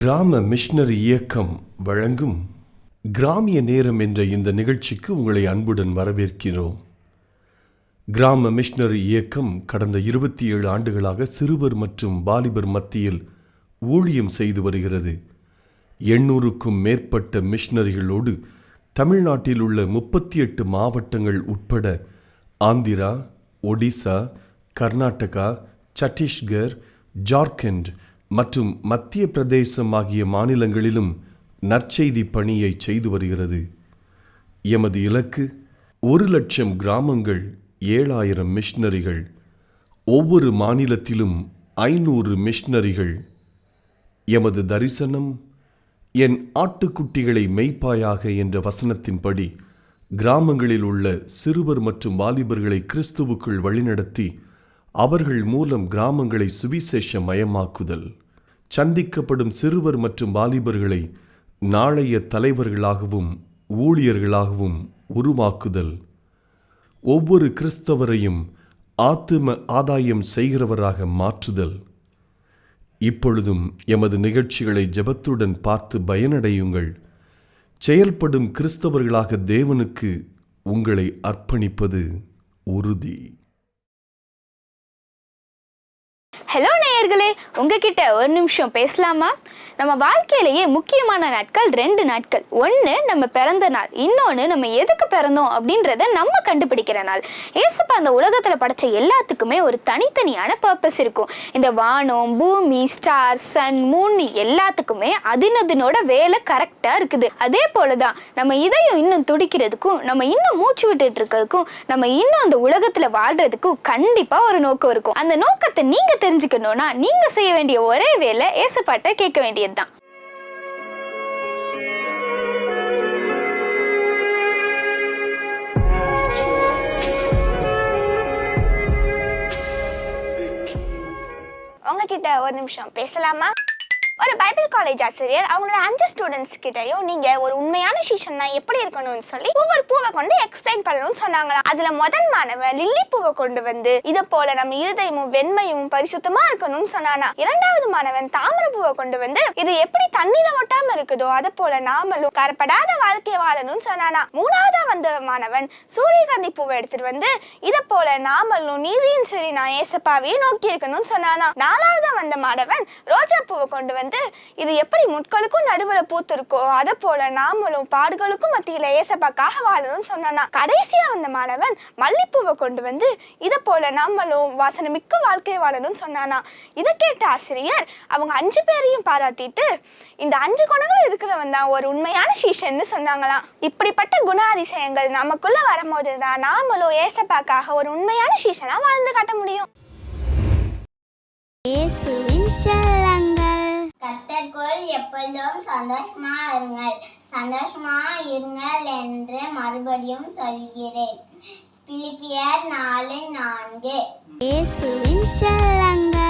கிராம மிஷனரி இயக்கம் வழங்கும் கிராமிய நேரம் என்ற இந்த நிகழ்ச்சிக்கு உங்களை அன்புடன் வரவேற்கிறோம். கிராம மிஷனரி இயக்கம் கடந்த 27 ஆண்டுகளாக சிறுவர் மற்றும் வாலிபர் மத்தியில் ஊழியம் செய்து வருகிறது. 800க்கும் மேற்பட்ட மிஷனரிகளோடு தமிழ்நாட்டில் உள்ள 38 மாவட்டங்கள் உட்பட ஆந்திரா, ஒடிசா, கர்நாடகா, சத்தீஸ்கர், ஜார்க்கண்ட் மற்றும் மத்திய பிரதேசம் ஆகிய மாநிலங்களிலும் நற்செய்தி பணியை செய்து வருகிறது. எமது இலக்கு 1,00,000 கிராமங்கள், 7,000 மிஷனரிகள், ஒவ்வொரு மாநிலத்திலும் 500 மிஷனரிகள். எமது தரிசனம், என் ஆட்டுக்குட்டிகளை மெய்ப்பாயாக என்ற வசனத்தின்படி கிராமங்களில் உள்ள சிறுவர் மற்றும் வாலிபர்களை கிறிஸ்துவுக்குள் வழிநடத்தி அவர்கள் மூலம் கிராமங்களை சுவிசேஷ மயமாக்குதல், சந்திக்கப்படும் சிறுவர் மற்றும் வாலிபர்களை நாளைய தலைவர்களாகவும் ஊழியர்களாகவும் உருவாக்குதல், ஒவ்வொரு கிறிஸ்தவரையும் ஆத்தும ஆதாயம் செய்கிறவராக மாற்றுதல். இப்பொழுதும் எமது நிகழ்ச்சிகளை ஜெபத்துடன் பார்த்து பயனடையுங்கள். செயல்படும் கிறிஸ்தவர்களாக தேவனுக்கு உங்களை அர்ப்பணிப்பது உறுதி. ஹலோ நேயர்களே, உங்ககிட்ட ஒரு நிமிஷம் பேசலாமா? நம்ம வாழ்க்கையிலேயே முக்கியமான நாட்கள் 2 நாட்கள். ஒன்று நம்ம பிறந்த நாள், இன்னொன்று நம்ம எதுக்கு பிறந்தோம் அப்படின்றத நம்ம கண்டுபிடிக்கிற நாள். ஏசப்பா அந்த உலகத்தில் படைச்ச எல்லாத்துக்குமே ஒரு தனித்தனியான பர்பஸ் இருக்கும். இந்த வானம், பூமி, ஸ்டார், சன், மூன் எல்லாத்துக்குமே அதனோட வேலை கரெக்டாக இருக்குது. அதே போல தான் நம்ம இதயம் இன்னும் துடிக்கிறதுக்கும், நம்ம இன்னும் மூச்சு விட்டுட்டு இருக்கிறதுக்கும், நம்ம இன்னும் அந்த உலகத்தில் வாழ்றதுக்கும் கண்டிப்பாக ஒரு நோக்கம் இருக்கும். அந்த நோக்கத்தை நீங்கள் தெரிஞ்சுக்கணும்னா நீங்க செய்ய வேண்டிய ஒரே வேலை ஏசப்பாட்ட கேட்க வேண்டியதுதான். உங்ககிட்ட ஒரு நிமிஷம் பேசலாமா? ஒரு பைபிள் காலேஜ் ஆசிரியர் அவங்களோட 5 ஸ்டூடெண்ட்ஸ் கிட்டையும் நீங்க ஒரு உண்மையான சீஷன்னா எப்படி இருக்கணும்னு சொல்லி ஒவ்வொரு பூவை கொண்டு எக்ஸ்பிளைன் பண்ணணும்னு சொன்னாங்களாம். அதுல முதல் மாணவன் லில்லி பூவை கொண்டு வந்து இதை போல நம்ம இருதயமும் வெண்மையும் பரிசுத்தமா இருக்கணும்னு சொன்னானா. 2வது மாணவன் தாமரை பூவை கொண்டு வந்து இது எப்படி தண்ணியில ஒட்டாம இருக்குதோ அதை போல நாமளும் கரப்படாத வாழ்க்கையை வாழணும்னு சொன்னானா. 3வது வந்த மாணவன் சூரியகாந்தி பூவை எடுத்துட்டு வந்து இதை போல நாமளும் நீதியின் சரி நான் ஏசப்பாவையே நோக்கி இருக்கணும்னு சொன்னானா. 4வது வந்த மாணவன் ரோஜா பூவை கொண்டு வந்து இது எப்படி முட்களுக்கும் நடுவுல பூத்து இருக்கோ அதை போல நாமளும் பாடுகளுக்கும் மத்தியில ஏசப்பாக்காக வாழணும்னு சொன்னானா. கடைசியா வந்த மாணவன் மல்லிப்பூவை கொண்டு வந்து இதை போல நாமளும் வாசனை மிக்க வாழ்க்கையை வாழணும்னு சொன்னானா. இதை கேட்ட ஆசிரியர் அவங்க 5 பேரையும் பாராட்டிட்டு இந்த 5 குணங்களும் இருக்கிறவன் தான் ஒரு உண்மையான சீஷன்னு சொன்னாங்களாம். இப்படிப்பட்ட குணாதிசயங்கள் நமக்குள்ள வரும்போதுதான் நாமளும் ஏசப்பாக்காக ஒரு உண்மையான சீஷனா வாழ்ந்து காட்ட முடியும். கர்த்தருக்குள் எப்பொழுதும் சந்தோஷமா இருங்கள் என்று மறுபடியும் சொல்கிறேன். பிலிப்பியர் 4:4. இயேசுவின் செல்லங்கள்.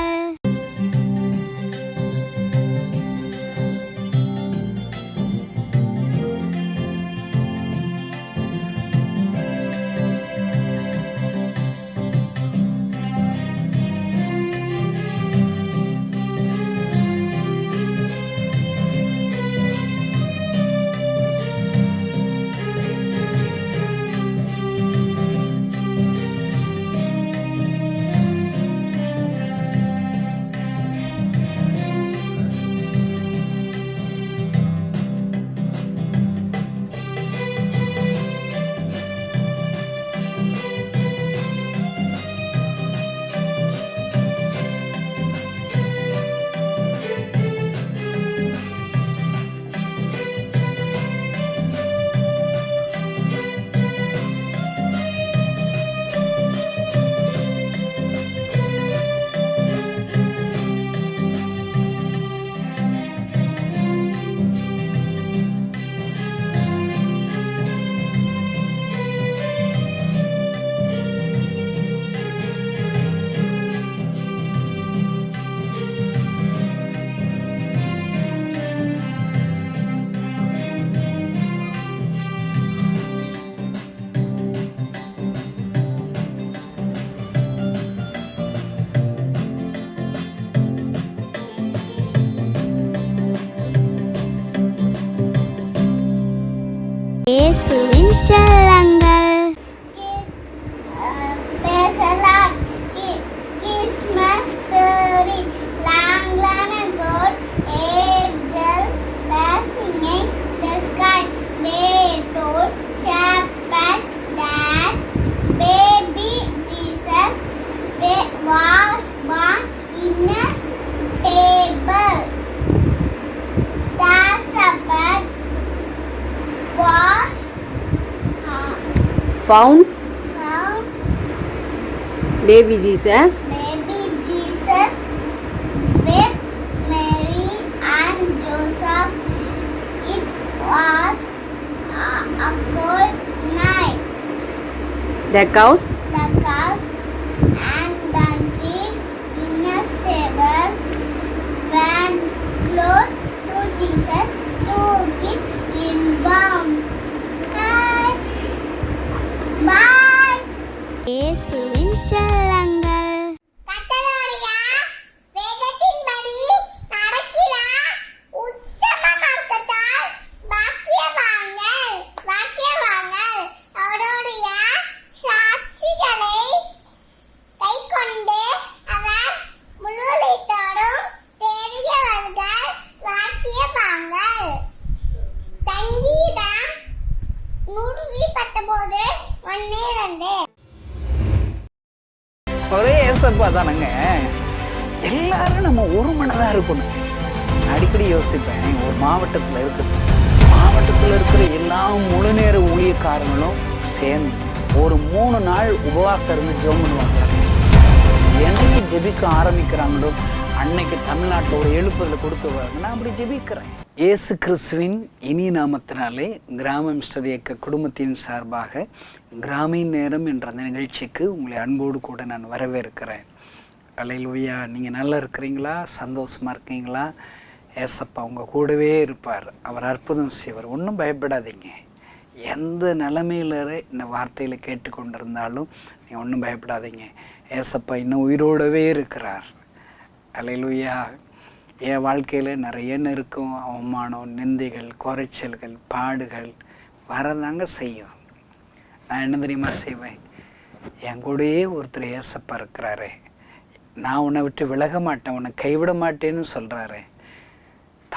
இயேசுவின் செல்லங்கள். பேசலாம். Christmas story. Long ago, angels were singing the sky. They told shepherds that baby Jesus was born in a stable. The shepherd was found found baby Jesus baby Jesus with Mary and Joseph. It was a cold night. the cows And donkey in a stable ran close to Jesus to keep him warm. Bye. இயேசுவின் செல்லங்கள். கர்த்தருடைய வேதத்தின்படி நடக்கிறார் உத்தம மார்க்கத்தால் பாக்கியவான்கள். அவருடைய சாட்சிகளை கைக்கொண்டு அவர் முழுவதும் தேடியவர்கள் பாக்கியவான்கள். சங்கீதம் 119:1-2. ஒரே ஏசப்பா தானங்க. எல்லாரும் நம்ம ஒரு மனதாக இருக்கணும். அடிக்கடி யோசிப்பேன், ஒரு மாவட்டத்தில் இருக்கிற எல்லா முழு நேர ஊழியக்காரங்களும் சேர்ந்து ஒரு 3 நாள் உபவாசம் இருந்து ஜெபம் பண்ணுவாங்க. என்னைக்கு ஜெபிக்க ஆரம்பிக்கிறாங்களோ அன்னைக்கு தமிழ்நாட்டில் ஒரு எழுப்புதல் கொடுத்துருவாங்க. நான் அப்படி ஜெபிக்கிறேன். இயேசு கிறிஸ்துவின் இனி நாமத்தினாலே கிராம மிஸ்டர் இயக்க குடும்பத்தின் சார்பாக கிராமின் நேரம் என்ற அந்த நிகழ்ச்சிக்கு உங்களை அன்போடு கூட நான் வரவேற்கிறேன். அல்லேலூயா. நீங்கள் நல்லா இருக்கிறீங்களா? சந்தோஷமாக இருக்கீங்களா? ஏசப்பா உங்கள் கூடவே இருப்பார். அவர் அற்புதம் செய்வார். ஒன்றும் பயப்படாதீங்க. எந்த நிலைமையில் இந்த வார்த்தையில் கேட்டுக்கொண்டிருந்தாலும் நீங்கள் ஒன்றும் பயப்படாதீங்க. ஏசப்பா இன்னும் உயிரோடவே இருக்கிறார். அல்லேலூயா. என் வாழ்க்கையில் நிறைய நெருக்கம், அவமானம், நிந்தைகள், குறைச்சல்கள், பாடுகள் வரதாங்க செய்யும். நான் என்ன தெரியுமா செய்வேன்? என் கூடயே ஒருத்தர் ஏசப்பா இருக்கிறாரு. நான் உன்னை விட்டு விலக மாட்டேன், உன்னை கைவிட மாட்டேன்னு சொல்கிறாரு.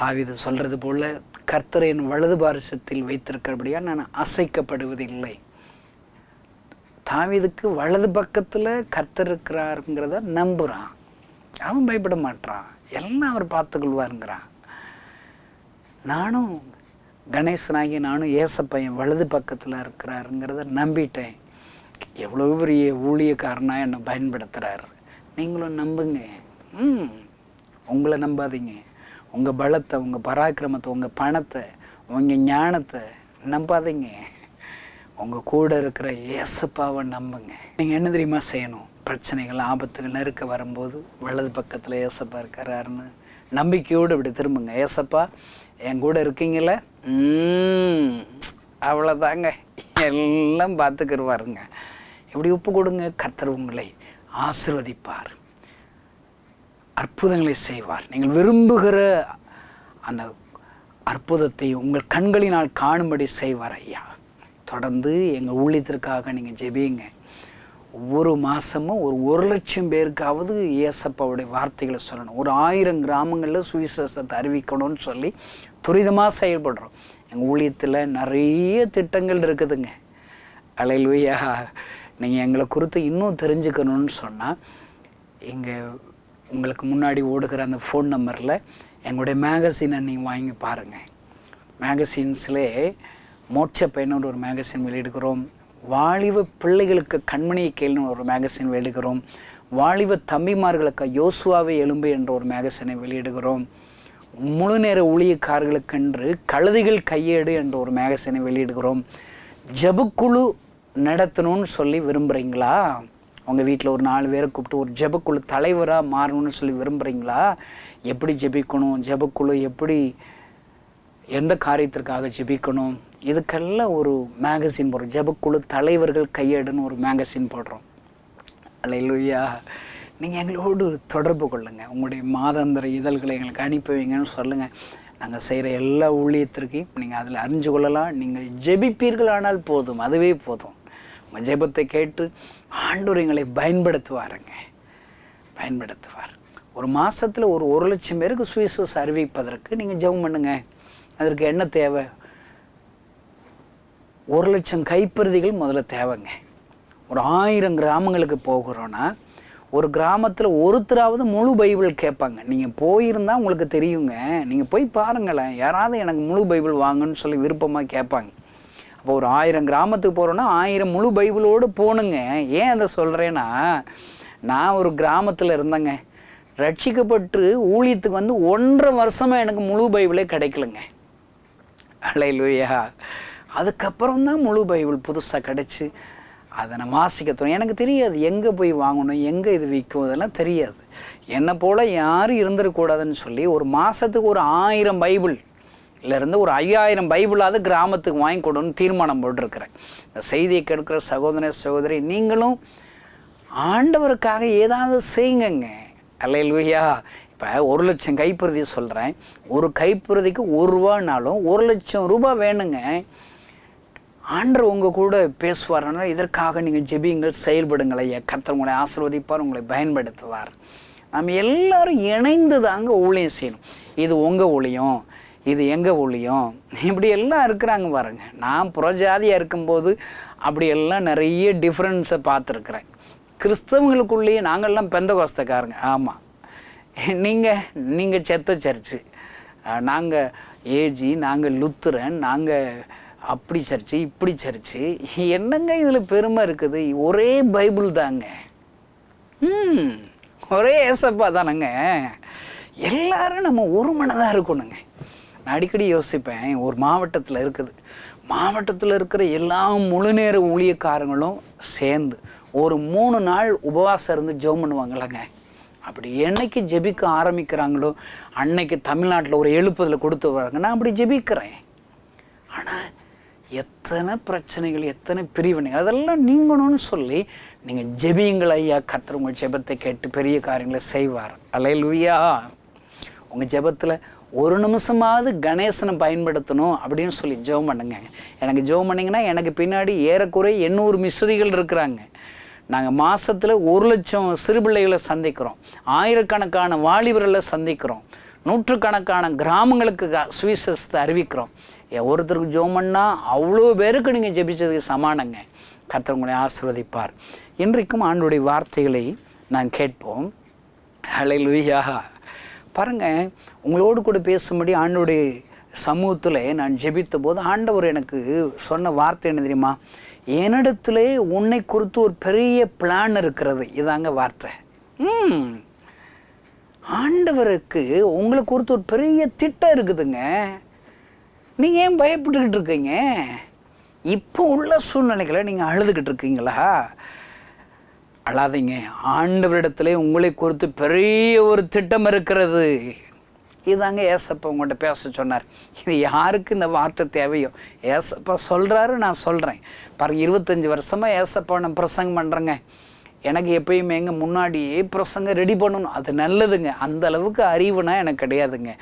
தாவீது சொல்கிறது போல் கர்த்தரை என் வலது பாரிசத்தில் வைத்திருக்கிறபடியா நான் அசைக்கப்படுவதில்லை. தாவீதுக்கு வலது பக்கத்தில் கர்த்தர் இருக்கிறாருங்கிறத நம்புகிறான். அவன் பயப்பட மாட்டான். எல்லாம் அவர் பார்த்துக்கொள்வாருங்கிறான். நானும் கணேசனாகி நானும் ஏசப்பையன் வலது பக்கத்தில் இருக்கிறாருங்கிறத நம்பிட்டேன். எவ்வளோ பெரிய ஊழியக்காரனாக என்னை பயன்படுத்துகிறார். நீங்களும் நம்புங்க. உங்களை நம்பாதீங்க. உங்கள் பலத்தை, உங்கள் பராக்கிரமத்தை, உங்கள் பணத்தை, உங்கள் ஞானத்தை நம்பாதீங்க. உங்கள் கூட இருக்கிற ஏசப்பாவை நம்புங்க. நீங்கள் என்ன தெரியுமா செய்யணும்? பிரச்சனைகள், ஆபத்துகள், நெருக்க வரும்போது வலது பக்கத்தில் ஏசப்பா இருக்கிறாருன்னு நம்பிக்கையோடு இப்படி திரும்புங்க. ஏசப்பா என் கூட இருக்கீங்கள, அவ்வளோதாங்க, எல்லாம் பார்த்துக்கிடுவாருங்க. இப்படி ஒப்பு கொடுங்க. கர்த்தர் உங்களை ஆசீர்வதிப்பார், அற்புதங்களை செய்வார். நீங்கள் விரும்புகிற அந்த அற்புதத்தை உங்கள் கண்களினால் காணும்படி செய்வார் ஐயா. தொடர்ந்து எங்கள் ஊழியத்திற்காக நீங்கள் ஜெபியுங்க. ஒவ்வொரு மாதமும் ஒரு 1,00,000 பேருக்காவது ஏசப்பாவுடைய வார்த்தைகளை சொல்லணும். ஒரு 1000 கிராமங்களில் சுவிசேஷத்தை அறிவிக்கணும்னு சொல்லி துரிதமாக செயல்படுறோம். எங்கள் ஊழியத்தில் நிறைய திட்டங்கள் இருக்குதுங்க. அல்லேலூயா. நீங்கள் எங்களை குறித்து இன்னும் தெரிஞ்சுக்கணும்னு சொன்னால் உங்களுக்கு முன்னாடி ஓடுகிற அந்த ஃபோன் நம்பரில் எங்களுடைய மேகசினை நீங்கள் வாங்கி பாருங்கள். மேகசின்ஸ்லே மோட்ச பயணம்னு ஒரு மேகசின் வெளியிடுகிறோம். வாலிப பிள்ளைகளுக்கு கண்மணியை கேள்னு ஒரு மேகசின் வெளியிடுகிறோம். வாலிப தம்பிமார்களுக்கு யோசுவாவை எலும்பு என்ற ஒரு மேகசினை வெளியிடுகிறோம். முழு நேர ஊழியக்காரர்களுக்கென்று கழுதைகள் கையேடு என்ற ஒரு மேகசினை வெளியிடுகிறோம். ஜெபக்குழு நடத்தணும்னு சொல்லி விரும்புகிறீங்களா? உங்கள் வீட்டில் ஒரு 4 பேரை கூப்பிட்டு ஒரு ஜெபக்குழு தலைவராக மாறணும்னு சொல்லி விரும்புகிறீங்களா? எப்படி ஜெபிக்கணும், ஜெபக்குழு எப்படி, எந்த காரியத்திற்காக ஜெபிக்கணும், இதுக்கெல்லாம் ஒரு மேகசின் போடுறோம். ஜெபக்குழு தலைவர்கள் கையேடுன்னு ஒரு மேகசின் போடுறோம். அல்லேலூயா. நீங்கள் எங்களோடு தொடர்பு கொள்ளுங்கள். உங்களுடைய மாதாந்திர இதழ்களை எங்களுக்கு அனுப்பி வைங்கன்னு சொல்லுங்கள். நாங்கள் செய்கிற எல்லா ஊழியத்திற்கையும் நீங்கள் அதில் அறிஞ்சு கொள்ளலாம். நீங்கள் ஜெபிப்பீர்கள் ஆனால் போதும், அதுவே போதும். உங்கள் ஜெபத்தை கேட்டு ஆண்டவர் எங்களை பயன்படுத்துவாருங்க, பயன்படுத்துவார். ஒரு மாதத்தில் ஒரு 1,00,000 பேருக்கு சுவிசேஷம் அறிவிப்பதற்கு நீங்கள் ஜெபம் பண்ணுங்க. அதற்கு என்ன தேவை? 1,00,000 கைப்பிரதிகள் முதல்ல தேவைங்க. ஒரு 1000 கிராமங்களுக்கு போகிறோன்னா ஒரு கிராமத்தில் ஒருத்தராவது முழு பைபிள் கேட்பாங்க. நீங்கள் போயிருந்தால் உங்களுக்கு தெரியுங்க. நீங்கள் போய் பாருங்களேன், யாராவது எனக்கு முழு பைபிள் வாங்கன்னு சொல்லி விருப்பமாக கேட்பாங்க. அப்போ ஒரு 1000 கிராமத்துக்கு போகிறோன்னா 1000 முழு பைபிளோடு போகணுங்க. ஏன் அதை சொல்கிறேன்னா, நான் ஒரு கிராமத்தில் இருந்தேங்க. ரட்சிக்கப்பட்டு ஊழியத்துக்கு வந்து 1.5 வருஷமாக எனக்கு முழு பைபிளே கிடைக்கலங்க. அல்லேலூயா. அதுக்கப்புறம் தான் முழு பைபிள் புதுசாக கிடச்சி அதை நான் வாசிக்க தோணும். எனக்கு தெரியாது எங்கே போய் வாங்கணும், எங்கே இது விற்கும், அதெல்லாம் தெரியாது. என்னை போல் யாரும் இருந்துடக்கூடாதுன்னு சொல்லி ஒரு மாதத்துக்கு ஒரு 1000 பைபிள் இருந்து ஒரு 5000 பைபிளாவது கிராமத்துக்கு வாங்கி கொடுன்னு தீர்மானம் போட்டிருக்கிறேன். இந்த செய்தியை கேட்குற சகோதர சகோதரி, நீங்களும் ஆண்டவருக்காக ஏதாவது செய்யுங்கங்க. அல்லேலூயா. இப்போ 1,00,000 கைப்பிரதி சொல்கிறேன். ஒரு கைப்பிரதிக்கு 1 ரூபானாலும் 1,00,000 ரூபாய் வேணுங்க. ஆண்டவர் உங்கள் கூட பேசுவார்னா இதற்காக நீங்கள் ஜெபியுங்கள், செயல்படுங்கள். ஐயா, கர்த்தர் உங்களை ஆசீர்வதிப்பார், உங்களை பயன்படுத்துவார். நம்ம எல்லாரும் இணைந்து தாங்க ஊழியம் செய்யணும். இது உங்கள் ஊழியம், இது எங்கள் ஊழியம், இப்படி எல்லாம் இருக்கிறாங்க பாருங்க. நான் புறஜாதியாக இருக்கும்போது அப்படியெல்லாம் நிறைய டிஃப்ரென்ஸை பார்த்துருக்குறேன். கிறிஸ்தவங்களுக்குள்ளேயே நாங்கள்லாம் பெந்தகோஸ்தக்காரங்க. ஆமாம், நீங்கள் செத்த சர்ச்சு, நாங்கள் ஏஜி, நாங்கள் லுத்துரன், நாங்கள் அப்படி சர்ச்சு, இப்படி சர்ச்சு. என்னங்க இதில் பெருமை இருக்குது? ஒரே பைபிள் தாங்க, ஒரே ஏசப்பா தானங்க. எல்லாரும் நம்ம ஒரு மனதாக இருக்கணுங்க. நான் அடிக்கடி யோசிப்பேன், ஒரு மாவட்டத்தில் இருக்குது, மாவட்டத்தில் இருக்கிற எல்லா முழுநேர ஊழியக்காரங்களும் சேர்ந்து ஒரு 3 நாள் உபவாசம் இருந்து ஜெபம் பண்ணுவாங்களாங்க. அப்படி என்னைக்கு ஜெபிக்க ஆரம்பிக்கிறாங்களோ அன்னைக்கு தமிழ்நாட்டில் ஒரு எழுப்புதல் கொடுத்து வராங்க. நான் அப்படி ஜெபிக்கிறேன். ஆனால் எத்தனை பிரச்சனைகள், எத்தனை பிரிவினைகள், அதெல்லாம் நீங்கணும்னு சொல்லி நீங்கள் ஜெபியுங்கள். ஐயா, கர்த்தர் உங்கள் ஜெபத்தை கேட்டு பெரிய காரியங்களை செய்வார். அல்லேலூயா. உங்கள் ஜெபத்தில் ஒரு நிமிஷமாவது கணேசனை பயன்படுத்தணும் அப்படின்னு சொல்லி ஜெபம் பண்ணுங்க. எனக்கு ஜெபம் பண்ணிங்கன்னா எனக்கு பின்னாடி ஏறக்குறை 800 மிஸ்ரிகள் இருக்கிறாங்க. நாங்கள் மாதத்தில் 1,00,000 சிறுபிள்ளைகளை சந்திக்கிறோம், ஆயிரக்கணக்கான வாலிபர்களை சந்திக்கிறோம், நூற்றுக்கணக்கான கிராமங்களுக்கு சுவிசேஷத்தை அறிவிக்கிறோம். ஒருத்தருக்கு ஜெபம் பண்ணால் அவ்வளோ பேருக்கு நீங்கள் ஜெபிச்சதுக்கு சமானங்க. கர்த்தர் உங்களை ஆசீர்வதிப்பார். இன்றைக்கும் ஆண்டவருடைய வார்த்தைகளை நான் கேட்போம். ஹல்லேலூயா. பாருங்கள், உங்களோடு கூட பேசும்படி ஆண்டவருடைய சமூகத்தில் நான் ஜெபித்த போது ஆண்டவர் எனக்கு சொன்ன வார்த்தை என்ன தெரியுமா? என்னிடத்திலே உன்னை குறித்து ஒரு பெரிய பிளான் இருக்கிறது. இதாங்க வார்த்தை. ஆண்டவருக்கு உங்களை குறித்து ஒரு பெரிய திட்டம் இருக்குதுங்க. நீங்கள் ஏன் பயப்பட்டுக்கிட்டு இருக்கீங்க? இப்போ உள்ள சூழ்நிலைகளை நீங்கள் அழுதுகிட்டு இருக்கீங்களா? அழாதீங்க. ஆண்டவரிடத்துல உங்களை குறித்து பெரிய ஒரு திட்டம் இருக்கிறது. இதுதாங்க ஏசப்பா உங்கள்கிட்ட பேச சொன்னார். இது யாருக்கு இந்த வார்த்தை தேவையோ ஏசப்பா சொல்கிறாரு, நான் சொல்கிறேன். பாருங்க, 25 வருஷமாக ஏசப்பா நான் பிரசங்கம் பண்ணுறேங்க. எனக்கு எப்பயுமே எங்கள் முன்னாடியே பிரசங்கம் ரெடி பண்ணணும், அது நல்லதுங்க. அந்த அளவுக்கு அறிவுனா எனக்கு கிடையாதுங்க.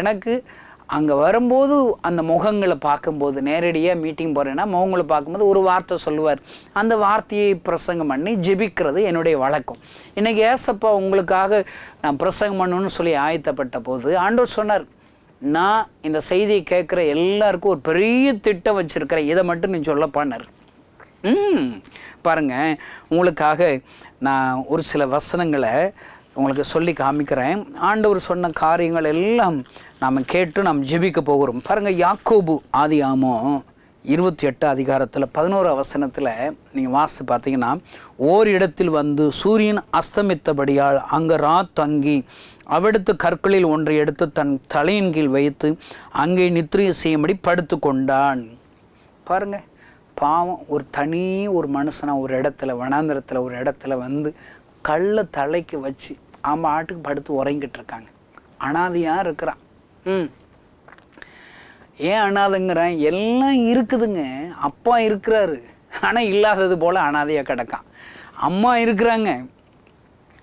எனக்கு அங்கே வரும்போது அந்த முகங்களை பார்க்கும்போது, நேரடியாக மீட்டிங் போகிறேன்னா முகங்களை பார்க்கும்போது ஒரு வார்த்தை சொல்லுவார். அந்த வார்த்தையை பிரசங்கம் பண்ணி ஜெபிக்கிறது என்னுடைய வழக்கம். இன்றைக்கி ஏசப்பா உங்களுக்காக நான் பிரசங்கம் பண்ணணும்னு சொல்லி ஆயத்தப்பட்ட போது ஆண்டவர் சொன்னார், நான் இந்த செய்தியை கேட்குற எல்லாருக்கும் ஒரு பெரிய திட்டம் வச்சுருக்கிறேன், இதை மட்டும் நீ சொல்லப்பானார். பாருங்கள், உங்களுக்காக நான் ஒரு சில வசனங்களை உங்களுக்கு சொல்லி காமிக்கிறேன். ஆண்டவர் சொன்ன காரியங்கள் எல்லாம் நாம் கேட்டு நாம் ஜெபிக்க போகிறோம். பாருங்கள், யாக்கோபு ஆதியாகமம் 28 அதிகாரத்தில் 11 வசனத்தில் நீங்கள் வாசித்து பார்த்தீங்கன்னா, ஓரிடத்தில் வந்து சூரியன் அஸ்தமித்தபடியால் அங்கே தங்கி அவிடத்து கற்களில் ஒன்றை எடுத்து தன் தலையின் கீழ் வைத்து அங்கே நித்திரை செய்யும்படி படுத்து கொண்டான். பாருங்கள், பாவம், ஒரு மனுஷனா ஒரு இடத்துல வனாந்திரத்தில் ஒரு இடத்துல வந்து கல்லை தலைக்கு வச்சு ஆட்டுக்கு படுத்து உறங்கிட்டு இருக்காங்க. அனாதையாக இருக்கிறான். ஏன் அனாதைங்கிறேன்? எல்லாம் இருக்குதுங்க. அப்பா இருக்கிறாரு, ஆனால் இல்லாதது போல் அனாதையாக கிடக்கான். அம்மா இருக்கிறாங்க,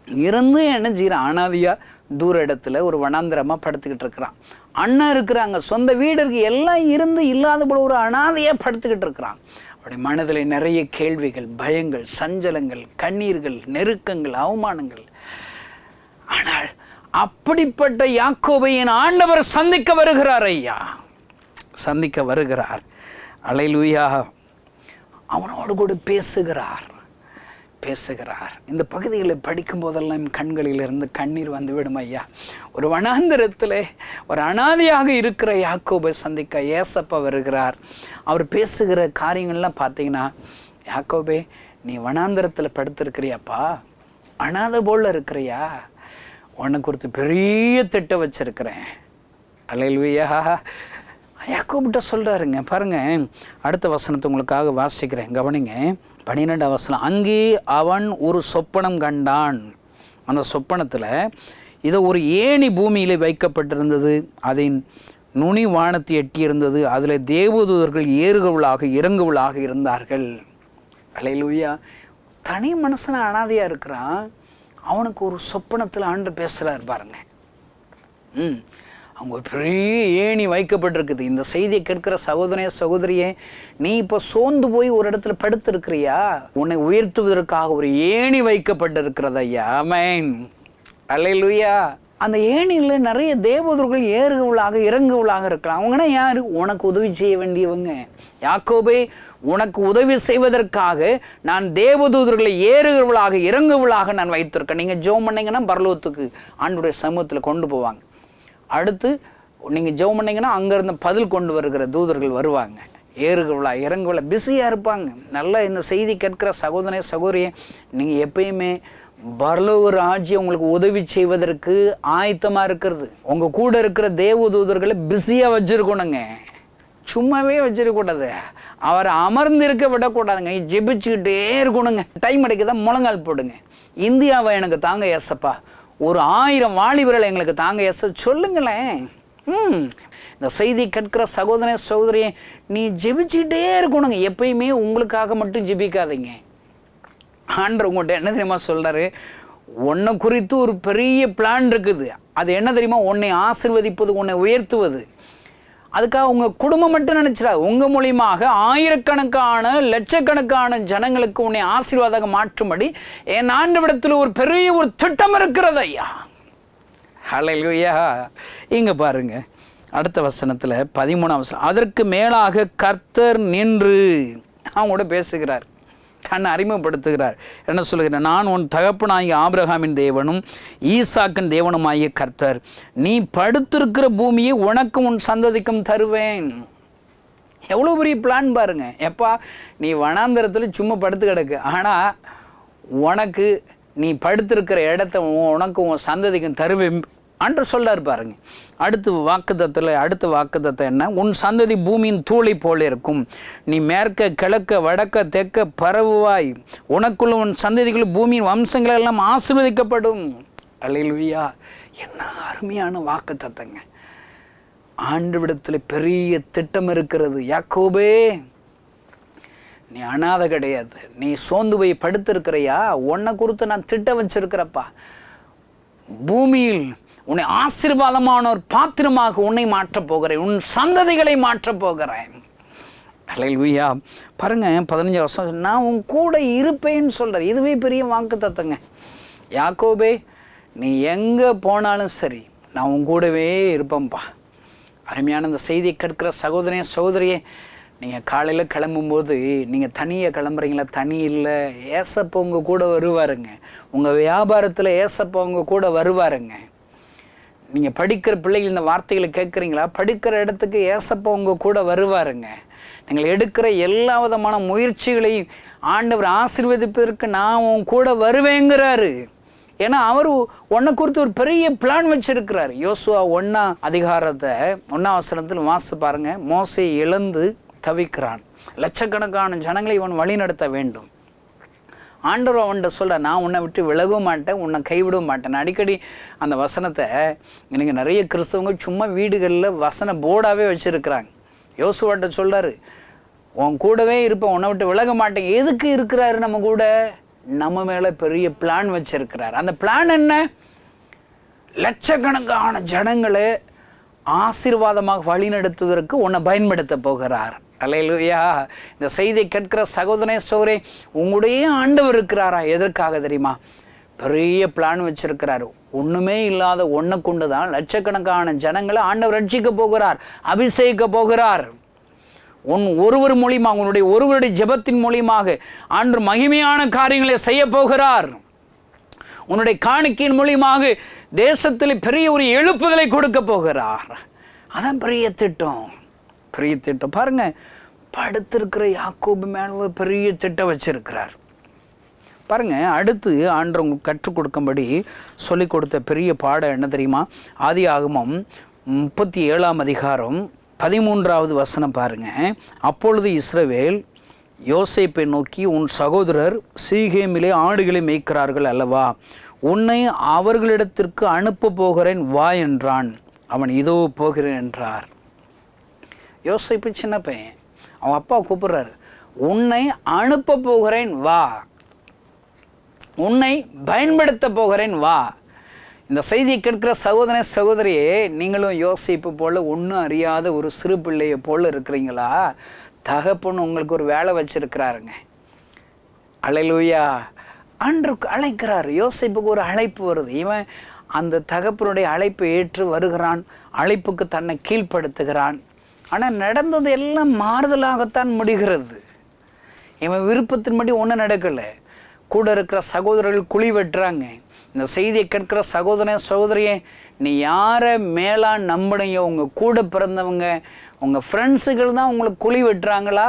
இருந்து என்ன செய்கிறான், அனாதியாக தூர இடத்துல ஒரு வனாந்திரமாக படுத்துக்கிட்டு இருக்கிறான். அண்ணன் இருக்கிறாங்க, சொந்த வீடு இருக்குது, எல்லாம் இருந்து இல்லாத போல ஒரு அனாதையாக படுத்துக்கிட்டு இருக்கிறான். அப்படி மனதில் நிறைய கேள்விகள், பயங்கள், சஞ்சலங்கள், கண்ணீர்கள், நெருக்கங்கள், அவமானங்கள். ஆனால் அப்படிப்பட்ட யாக்கோபை என் ஆண்டவர் சந்திக்க வருகிறார் ஐயா, சந்திக்க வருகிறார். அல்லேலூயா. அவனோடு கூட பேசுகிறார். இந்த பகுதிகளை படிக்கும் போதெல்லாம் கண்களிலிருந்து கண்ணீர் வந்து விடும் ஐயா. ஒரு வனாந்திரத்தில் ஒரு அனாதையாக இருக்கிற யாக்கோபை சந்திக்க ஏசப்பா வருகிறார். அவர் பேசுகிற காரியங்கள்லாம் பார்த்தீங்கன்னா, யாக்கோபே நீ வனாந்திரத்தில் படுத்திருக்கிறியாப்பா, அனாதை போல இருக்கிறியா, உனக்கு குறித்து பெரிய திட்டம் வச்சிருக்கிறேன். அல்லேலூயா. யாக்கோபிட்ட சொல்கிறாருங்க. பாருங்க, அடுத்த வசனத்தை உங்களுக்காக வாசிக்கிறேன், கவனிங்க. 12ஆம் வசனம். அங்கே அவன் ஒரு சொப்பனம் கண்டான். அந்த சொப்பனத்தில் இதோ ஒரு ஏணி பூமியில் வைக்கப்பட்டிருந்தது, அதன் நுனி வானத்தை எட்டியிருந்தது, அதில் தேவதூதர்கள் ஏறுகவளாக இறங்குவளாக இருந்தார்கள். அல்லேலூயா. தனி மனுஷனை அனாதையாக இருக்கிறான், அவனுக்கு ஒரு சொப்பனத்தில் ஆண்டு பேசுகிறார் பாருங்க. அவங்க ஒரு பெரிய ஏணி வைக்கப்பட்டிருக்குது. இந்த செய்தியை கேட்கிற சகோதரியே, நீ இப்போ சோர்ந்து போய் ஒரு இடத்துல படுத்திருக்கிறியா, உன்னை உயர்த்துவதற்காக ஒரு ஏணி வைக்கப்பட்டிருக்கிறது ஐயா. ஆமென். அல்லேலூயா. அந்த ஏணியில் நிறைய தேவதூதர்கள் ஏறுகவளாக இறங்குவளாக இருக்கலாம். அவங்கன்னா யாரு? உனக்கு உதவி செய்ய வேண்டியவங்க. யாக்கோபே, உனக்கு உதவி செய்வதற்காக நான் தேவதூதர்களை ஏறுகவளாக இறங்குவளாக நான் வைத்திருக்கேன். நீங்கள் ஜெபம் பண்ணீங்கன்னா பரலோகத்துக்கு ஆண்டவருடைய சமூகத்தில் கொண்டு போவாங்க. அடுத்து நீங்கள் ஜெபம் பண்ணிங்கன்னா அங்கேருந்து பதில் கொண்டு வருகிற தூதர்கள் வருவாங்க. ஏறுகவளா இறங்குவளா பிஸியாக இருப்பாங்க. நல்லா இந்த செய்தி கேட்கிற சகோதரியே, நீங்கள் எப்பயுமே பரலோக ராஜ்யம் உங்களுக்கு உதவி செய்வதற்கு ஆயத்தமாக இருக்கிறது. உங்கள் கூட இருக்கிற தேவதூதர்களை பிஸியாக வச்சுருக்கணுங்க, சும்மாவே வச்சிருக்கக்கூடாது. அவரை அமர்ந்திருக்க விடக்கூடாதுங்க, ஜெபிச்சுக்கிட்டே இருக்கணுங்க. டைம் அடைக்கதான் முழங்கால் போடுங்க. இந்தியாவை எனக்கு தாங்க ஏசப்பா, ஒரு 1000 வாலிபர்கள் எங்களுக்கு தாங்க எஸ் சொல்லுங்களேன். இந்த செய்தி கேட்கிற சகோதரியே, நீ ஜெபிச்சுக்கிட்டே இருக்கணுங்க. எப்பயுமே உங்களுக்காக மட்டும் ஜெபிக்காதீங்க. ஆண்டவர் உங்கள்கிட்ட என்ன தெரியுமா சொல்கிறாரு, உன்னை குறித்து ஒரு பெரிய பிளான் இருக்குது. அது என்ன தெரியுமா, உன்னை ஆசீர்வதிப்பது, உன்னை உயர்த்துவது. அதுக்காக உங்கள் குடும்பம் மட்டும் நினச்சிடா, உங்கள் மூலியமாக ஆயிரக்கணக்கான லட்சக்கணக்கான ஜனங்களுக்கு உன்னை ஆசீர்வாதமாக மாற்றும்படி என் ஆண்டவரிடத்தில் ஒரு பெரிய ஒரு திட்டம் இருக்கிறது ஐயா. ஹல்லேலூயா. இங்கே பாருங்க, அடுத்த வசனத்தில் 13ஆம் வசனம். அதற்கு மேலாக கர்த்தர் நின்று அவங்களோட பேசுகிறார், கண்ணை அறிமுகப்படுத்துகிறார். என்ன சொல்லுகிறார், நான் உன் தகப்பனாகிய ஆபிரகாமின் தேவனும் ஈசாக்கின் தேவனுமாகிய கர்த்தர், நீ படுத்திருக்கிற பூமியை உனக்கும் உன் சந்ததிக்கும் தருவேன். எவ்வளோ பெரிய பிளான் பாருங்க. எப்பா, நீ வனாந்தரத்தில் சும்மா படுத்து கிடக்கு, ஆனால் உனக்கு நீ படுத்திருக்கிற இடத்த உனக்கும் உன் சந்ததிக்கும் தருவேன் அன்று சொல்றார் பாருங்க. அடுத்த வாக்குத்தத்தம் என்ன, உன் சந்ததி பூமியின் தூளை போல இருக்கும், நீ மேற்க கிழக்க வடக்க தெற்க பரவுவாய், உனக்குள்ள உன் சந்ததிகள் பூமியின் வம்சங்கள் எல்லாம் ஆசீர்வதிக்கப்படும். அல்லேலூயா. என்ன அருமையான வாக்குத்தத்தங்க. ஆண்டவரிடத்தில் பெரிய திட்டம் இருக்கிறது. யாக்கோபே, நீ அனாதை கிடையாது, நீ சோர்ந்து போய் படுத்திருக்கிறையா, உன்னை குறித்து நான் திட்டம் வச்சிருக்கிறப்பா. பூமியில் உன்னை ஆசீர்வாதமான ஒரு பாத்திரமாக உன்னை மாற்றப் போகிறேன், உன் சந்ததிகளை மாற்றப் போகிறேன். அல்லேலூயா. பாருங்க, 15 வருஷம் நான் உன் கூட இருப்பேன்னு சொல்கிறேன். இதுவே பெரிய வாக்குத்தத்தங்க. யாக்கோபே, நீ எங்கே போனாலும் சரி நான் உன் கூடவே இருப்பேன்ப்பா. அருமையான இந்த செய்தியை கேட்கிற சகோதரியே, நீங்கள் காலையில் கிளம்பும்போது நீங்கள் தனியாக கிளம்புறீங்களா? தனி இல்லை, ஏசப்பா உங்கள் கூட வருவாருங்க. உங்கள் வியாபாரத்தில் ஏசப்பா உங்கள் கூட வருவாருங்க. நீங்கள் படிக்கிற பிள்ளைகள் இந்த வார்த்தைகளை கேட்குறீங்களா? படிக்கிற இடத்துக்கு ஏசப்பா உங்கள் கூட வருவாருங்க. நீங்கள் எடுக்கிற எல்லா விதமான முயற்சிகளையும் ஆண்டவர் ஆசீர்வதிப்பதற்கு நான் உன் கூட வருவேங்கிறாரு. ஏன்னா அவர் உன்னை குறித்து ஒரு பெரிய பிளான் வச்சிருக்கிறார். யோசுவா 1 வசனத்தில் வாசி பாருங்க. மோசே இழந்து தவிக்கிறான், லட்சக்கணக்கான ஜனங்களை இவன் வழி நடத்த வேண்டும். ஆண்டவர் அவன்கிட்ட சொல்ற, நான் உன்னை விட்டு விலகவும் மாட்டேன், உன்னை கைவிடவும் மாட்டேன். அடிக்கடி அந்த வசனத்தை எனக்கு நிறைய கிறிஸ்தவங்க சும்மா வீடுகளில் வசன போர்டாகவே வச்சுருக்கிறாங்க. யோசுவாட்ட சொல்கிறாரு, உன் கூடவே இருப்பேன், உன்னை விட்டு விலக மாட்டேன். எதுக்கு இருக்கிறாரு நம்ம கூட? நம்ம மேலே பெரிய பிளான் வச்சிருக்கிறார். அந்த பிளான் என்ன? லட்சக்கணக்கான ஜனங்களை ஆசீர்வாதமாக வழிநடத்துவதற்கு உன்னை பயன்படுத்த போகிறார். அல்லேலூயா. இந்த செய்தியை கேட்கிற சகோதரனே சகோதரே, உங்களுடைய ஆண்டவர் இருக்கிறாரா? எதற்காக தெரியுமா? பெரிய பிளான் வச்சிருக்கிறாரு. ஒண்ணுமே இல்லாத ஒன்றை கொண்டு தான் லட்சக்கணக்கான ஜனங்களை ஆண்டவர் ரட்சிக்க போகிறார், அபிஷேகிக்க போகிறார். ஒருவர் மூலியமாக, உன்னுடைய ஒருவருடைய ஜெபத்தின் மூலியமாக ஆண்டவர் மகிமையான காரியங்களை செய்ய போகிறார். உன்னுடைய காணிக்கையின் மூலியமாக தேசத்தில் பெரிய ஒரு எழுப்புதலை கொடுக்க போகிறார். அதான் பெரிய திட்டம், பெரிய திட்டம். பாருங்க, படுத்திருக்கிற யாக்கோபு மேல பெரிய திட்டம் வச்சிருக்கிறார். பாருங்க, அடுத்து ஆண்டவர் உங்களுக்கு கற்றுக் கொடுக்கும்படி சொல்லிக் கொடுத்த பெரிய பாடம் என்ன தெரியுமா? ஆதியாகமம் 37ஆம் அதிகாரம் 13வது வசனம் பாருங்க. அப்பொழுது இஸ்ரவேல் யோசேப்பை நோக்கி, உன் சகோதரர் சீகேமிலே ஆடுகளை மேய்க்கிறார்கள் அல்லவா, உன்னை அவர்களிடத்திற்கு அனுப்ப போகிறேன் வா என்றான். அவன் இதோ போகிறேன் என்றார். யோசேப்பு சின்ன பையன், அவன் அப்பா கூப்பிடுறாரு, உன்னை அனுப்ப போகிறேன் வா, உன்னை பயன்படுத்த போகிறேன் வா. இந்த செய்தியை கேட்கிற சகோதர சகோதரியே, நீங்களும் யோசிப்பு போல் ஒன்றும் அறியாத ஒரு சிறு பிள்ளையை போல் இருக்கிறீங்களா? தகப்பன்னு உங்களுக்கு ஒரு வேலை வச்சிருக்கிறாருங்க. அல்லேலூயா. ஆண்டவருக்கு அழைக்கிறார். யோசிப்புக்கு ஒரு அழைப்பு வருது. இவன் அந்த தகப்பனுடைய அழைப்பை ஏற்று வருகிறான், அழைப்புக்கு தன்னை கீழ்ப்படுத்துகிறான். ஆனால் நடந்தது எல்லாம் மாறுதலாகத்தான் முடிகிறது. இவன் விருப்பத்தின்படி ஒன்றும் நடக்கலை. கூட இருக்கிற சகோதரர்கள் குழி வெட்டுறாங்க. இந்த செய்தியை கேட்கிற சகோதர சகோதரியே, நீ யாரை மேலா நம்பினையோ, உங்கள் கூட பிறந்தவங்க, உங்கள் ஃப்ரெண்ட்ஸுகள் தான் உங்களுக்கு குழி வெட்டுறாங்களா?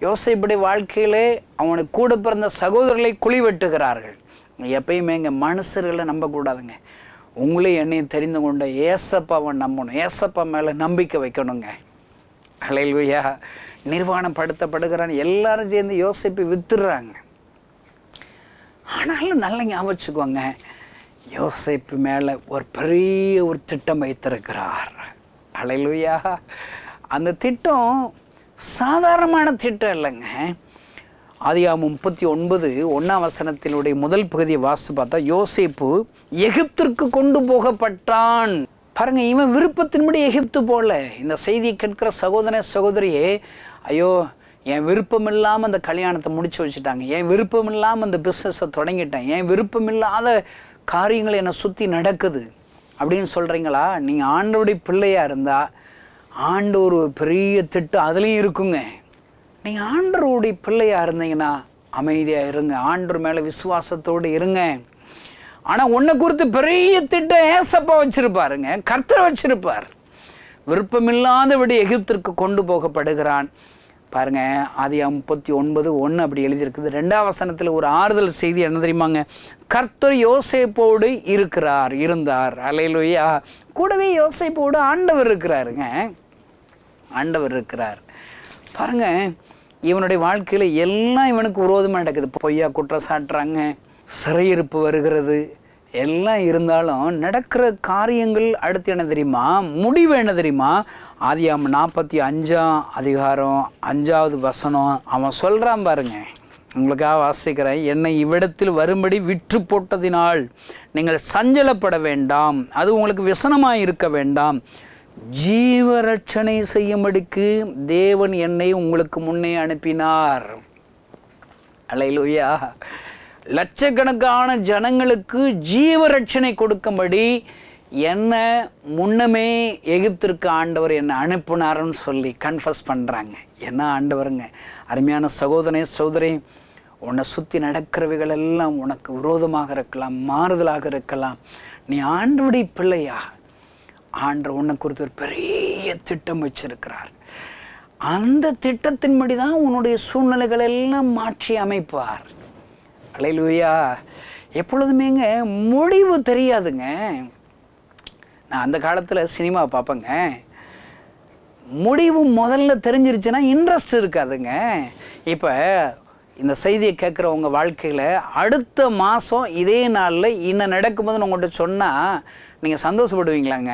யோசேப்புடைய வாழ்க்கையிலே அவனுக்கு கூட பிறந்த சகோதரர்களை குழி வெட்டுகிறார்கள். எப்பயுமே இங்கே மனுஷர்களை நம்பக்கூடாதுங்க. உங்களையும் என்னையும் தெரிந்து கொண்ட ஏசப்பாவை நம்பணும். ஏசப்பா மேலே நம்பிக்கை வைக்கணுங்க. அல்லேலூயா. நிர்வாணப்படுத்தப்படுகிறான். எல்லாரும் சேர்ந்து யோசேப்பை வித்துடுறாங்க. ஆனாலும் நல்ல ஞாபகம் வச்சுக்கோங்க, யோசேப்பு மேலே ஒரு பெரிய ஒரு திட்டம் வைத்திருக்கிறார். அல்லேலூயா. அந்த திட்டம் சாதாரணமான திட்டம் இல்லைங்க. ஆதியாகமம் 39:1 வசனத்தினுடைய முதல் பகுதியை வாசித்து பார்த்தா, யோசேப்பு எகிப்திற்கு கொண்டு போகப்பட்டான். பாருங்க, இவன் விருப்பத்தின்படி எகிப்து போல. இந்த செய்தியை கேட்கிற சகோதர சகோதரியே, ஐயோ என் விருப்பம் இல்லாமல் அந்த கல்யாணத்தை முடிச்சு வச்சுட்டாங்க, என் விருப்பம் இல்லாமல் அந்த பிஸ்னஸை தொடங்கிட்டேன், என் விருப்பம் இல்லாத காரியங்கள் என்னை சுற்றி நடக்குது அப்படின்னு சொல்கிறீங்களா? நீங்கள் ஆண்டவருடைய பிள்ளையாக இருந்தால் ஆண்டவர் ஒரு பெரிய திட்டம் அதுலேயும் இருக்குங்க. நீங்கள் ஆண்டவருடைய பிள்ளையாக இருந்தீங்கன்னா அமைதியாக இருங்க, ஆண்டவர் மேலே விசுவாசத்தோடு இருங்க. ஆனால் உன்னை குறித்து பெரிய திட்டம் ஏசப்பா வச்சுருப்பாருங்க, கர்த்தர் வச்சுருப்பார். விருப்பமில்லாதபடி எகிப்திற்கு கொண்டு போகப்படுகிறான். பாருங்க, ஆதியாகமம் 39:1 அப்படி எழுதியிருக்குது. 2ஆம் வசனத்தில் ஒரு ஆறுதல் செய்தி என்ன தெரியுமாங்க? கர்த்தர் யோசேப்போடு இருந்தார். அல்லேலூயா. கூடவே யோசேப்போடு ஆண்டவர் இருக்கிறாருங்க, ஆண்டவர் இருக்கிறார். பாருங்க, இவனுடைய வாழ்க்கையில் எல்லாம் இவனுக்கு விரோதமாக நடக்குது. பொய்யா குற்றம் சாட்டுறாங்க, சிறையிருப்பு வருகிறது, எல்லாம் இருந்தாலும் நடக்கிற காரியங்கள் அடுத்து என்ன தெரியுமா? முடிவு என்ன தெரியுமா? ஆதியாகமம் 45ஆம் அதிகாரம் 5வது வசனம் அவன் சொல்கிறான் பாருங்க, உங்களுக்காக வாசிக்கிறேன். என்னை இவ்விடத்தில் வரும்படி விற்று போட்டதினால் நீங்கள் சஞ்சலப்பட வேண்டாம், அது உங்களுக்கு விசனமாக இருக்க வேண்டாம். ஜீவரட்சணை செய்யும்படிக்கு தேவன் என்னை உங்களுக்கு முன்னே அனுப்பினார். அல்லேலூயா. லட்சக்கணக்கான ஜனங்களுக்கு ஜீவரட்சணை கொடுக்கும்படி என்ன முன்னமே எகிப்திற்கு ஆண்டவர் என்னை அனுப்பினார்னு சொல்லி கன்ஃபஸ் பண்ணுறாங்க. என்ன ஆண்டவருங்க! அருமையான சகோதரனே சகோதரி, உன்னை சுற்றி நடக்கிறவைகள் எல்லாம் உனக்கு விரோதமாக இருக்கலாம், மாறுதலாக இருக்கலாம். நீ ஆண்டவருடைய பிள்ளையா? ஆண்டவர் உன்னை குறித்து ஒரு பெரிய திட்டம் வச்சிருக்கிறார். அந்த திட்டத்தின்படி தான் உன்னுடைய சூழ்நிலைகள் எல்லாம் மாற்றி அமைப்பார். அல்லேலூயா. எப்பொழுதுமேங்க முடிவு தெரியாதுங்க. நான் அந்த காலத்தில் சினிமா பார்ப்பேங்க, முடிவு முதல்ல தெரிஞ்சிருச்சுன்னா இன்ட்ரெஸ்ட் இருக்காதுங்க. இப்போ இந்த செய்தியை கேட்குறவங்க வாழ்க்கையில் அடுத்த மாதம் இதே நாளில் இன்னும் நடக்கும்போது உங்கள்கிட்ட சொன்னால் நீங்கள் சந்தோஷப்படுவீங்களாங்க?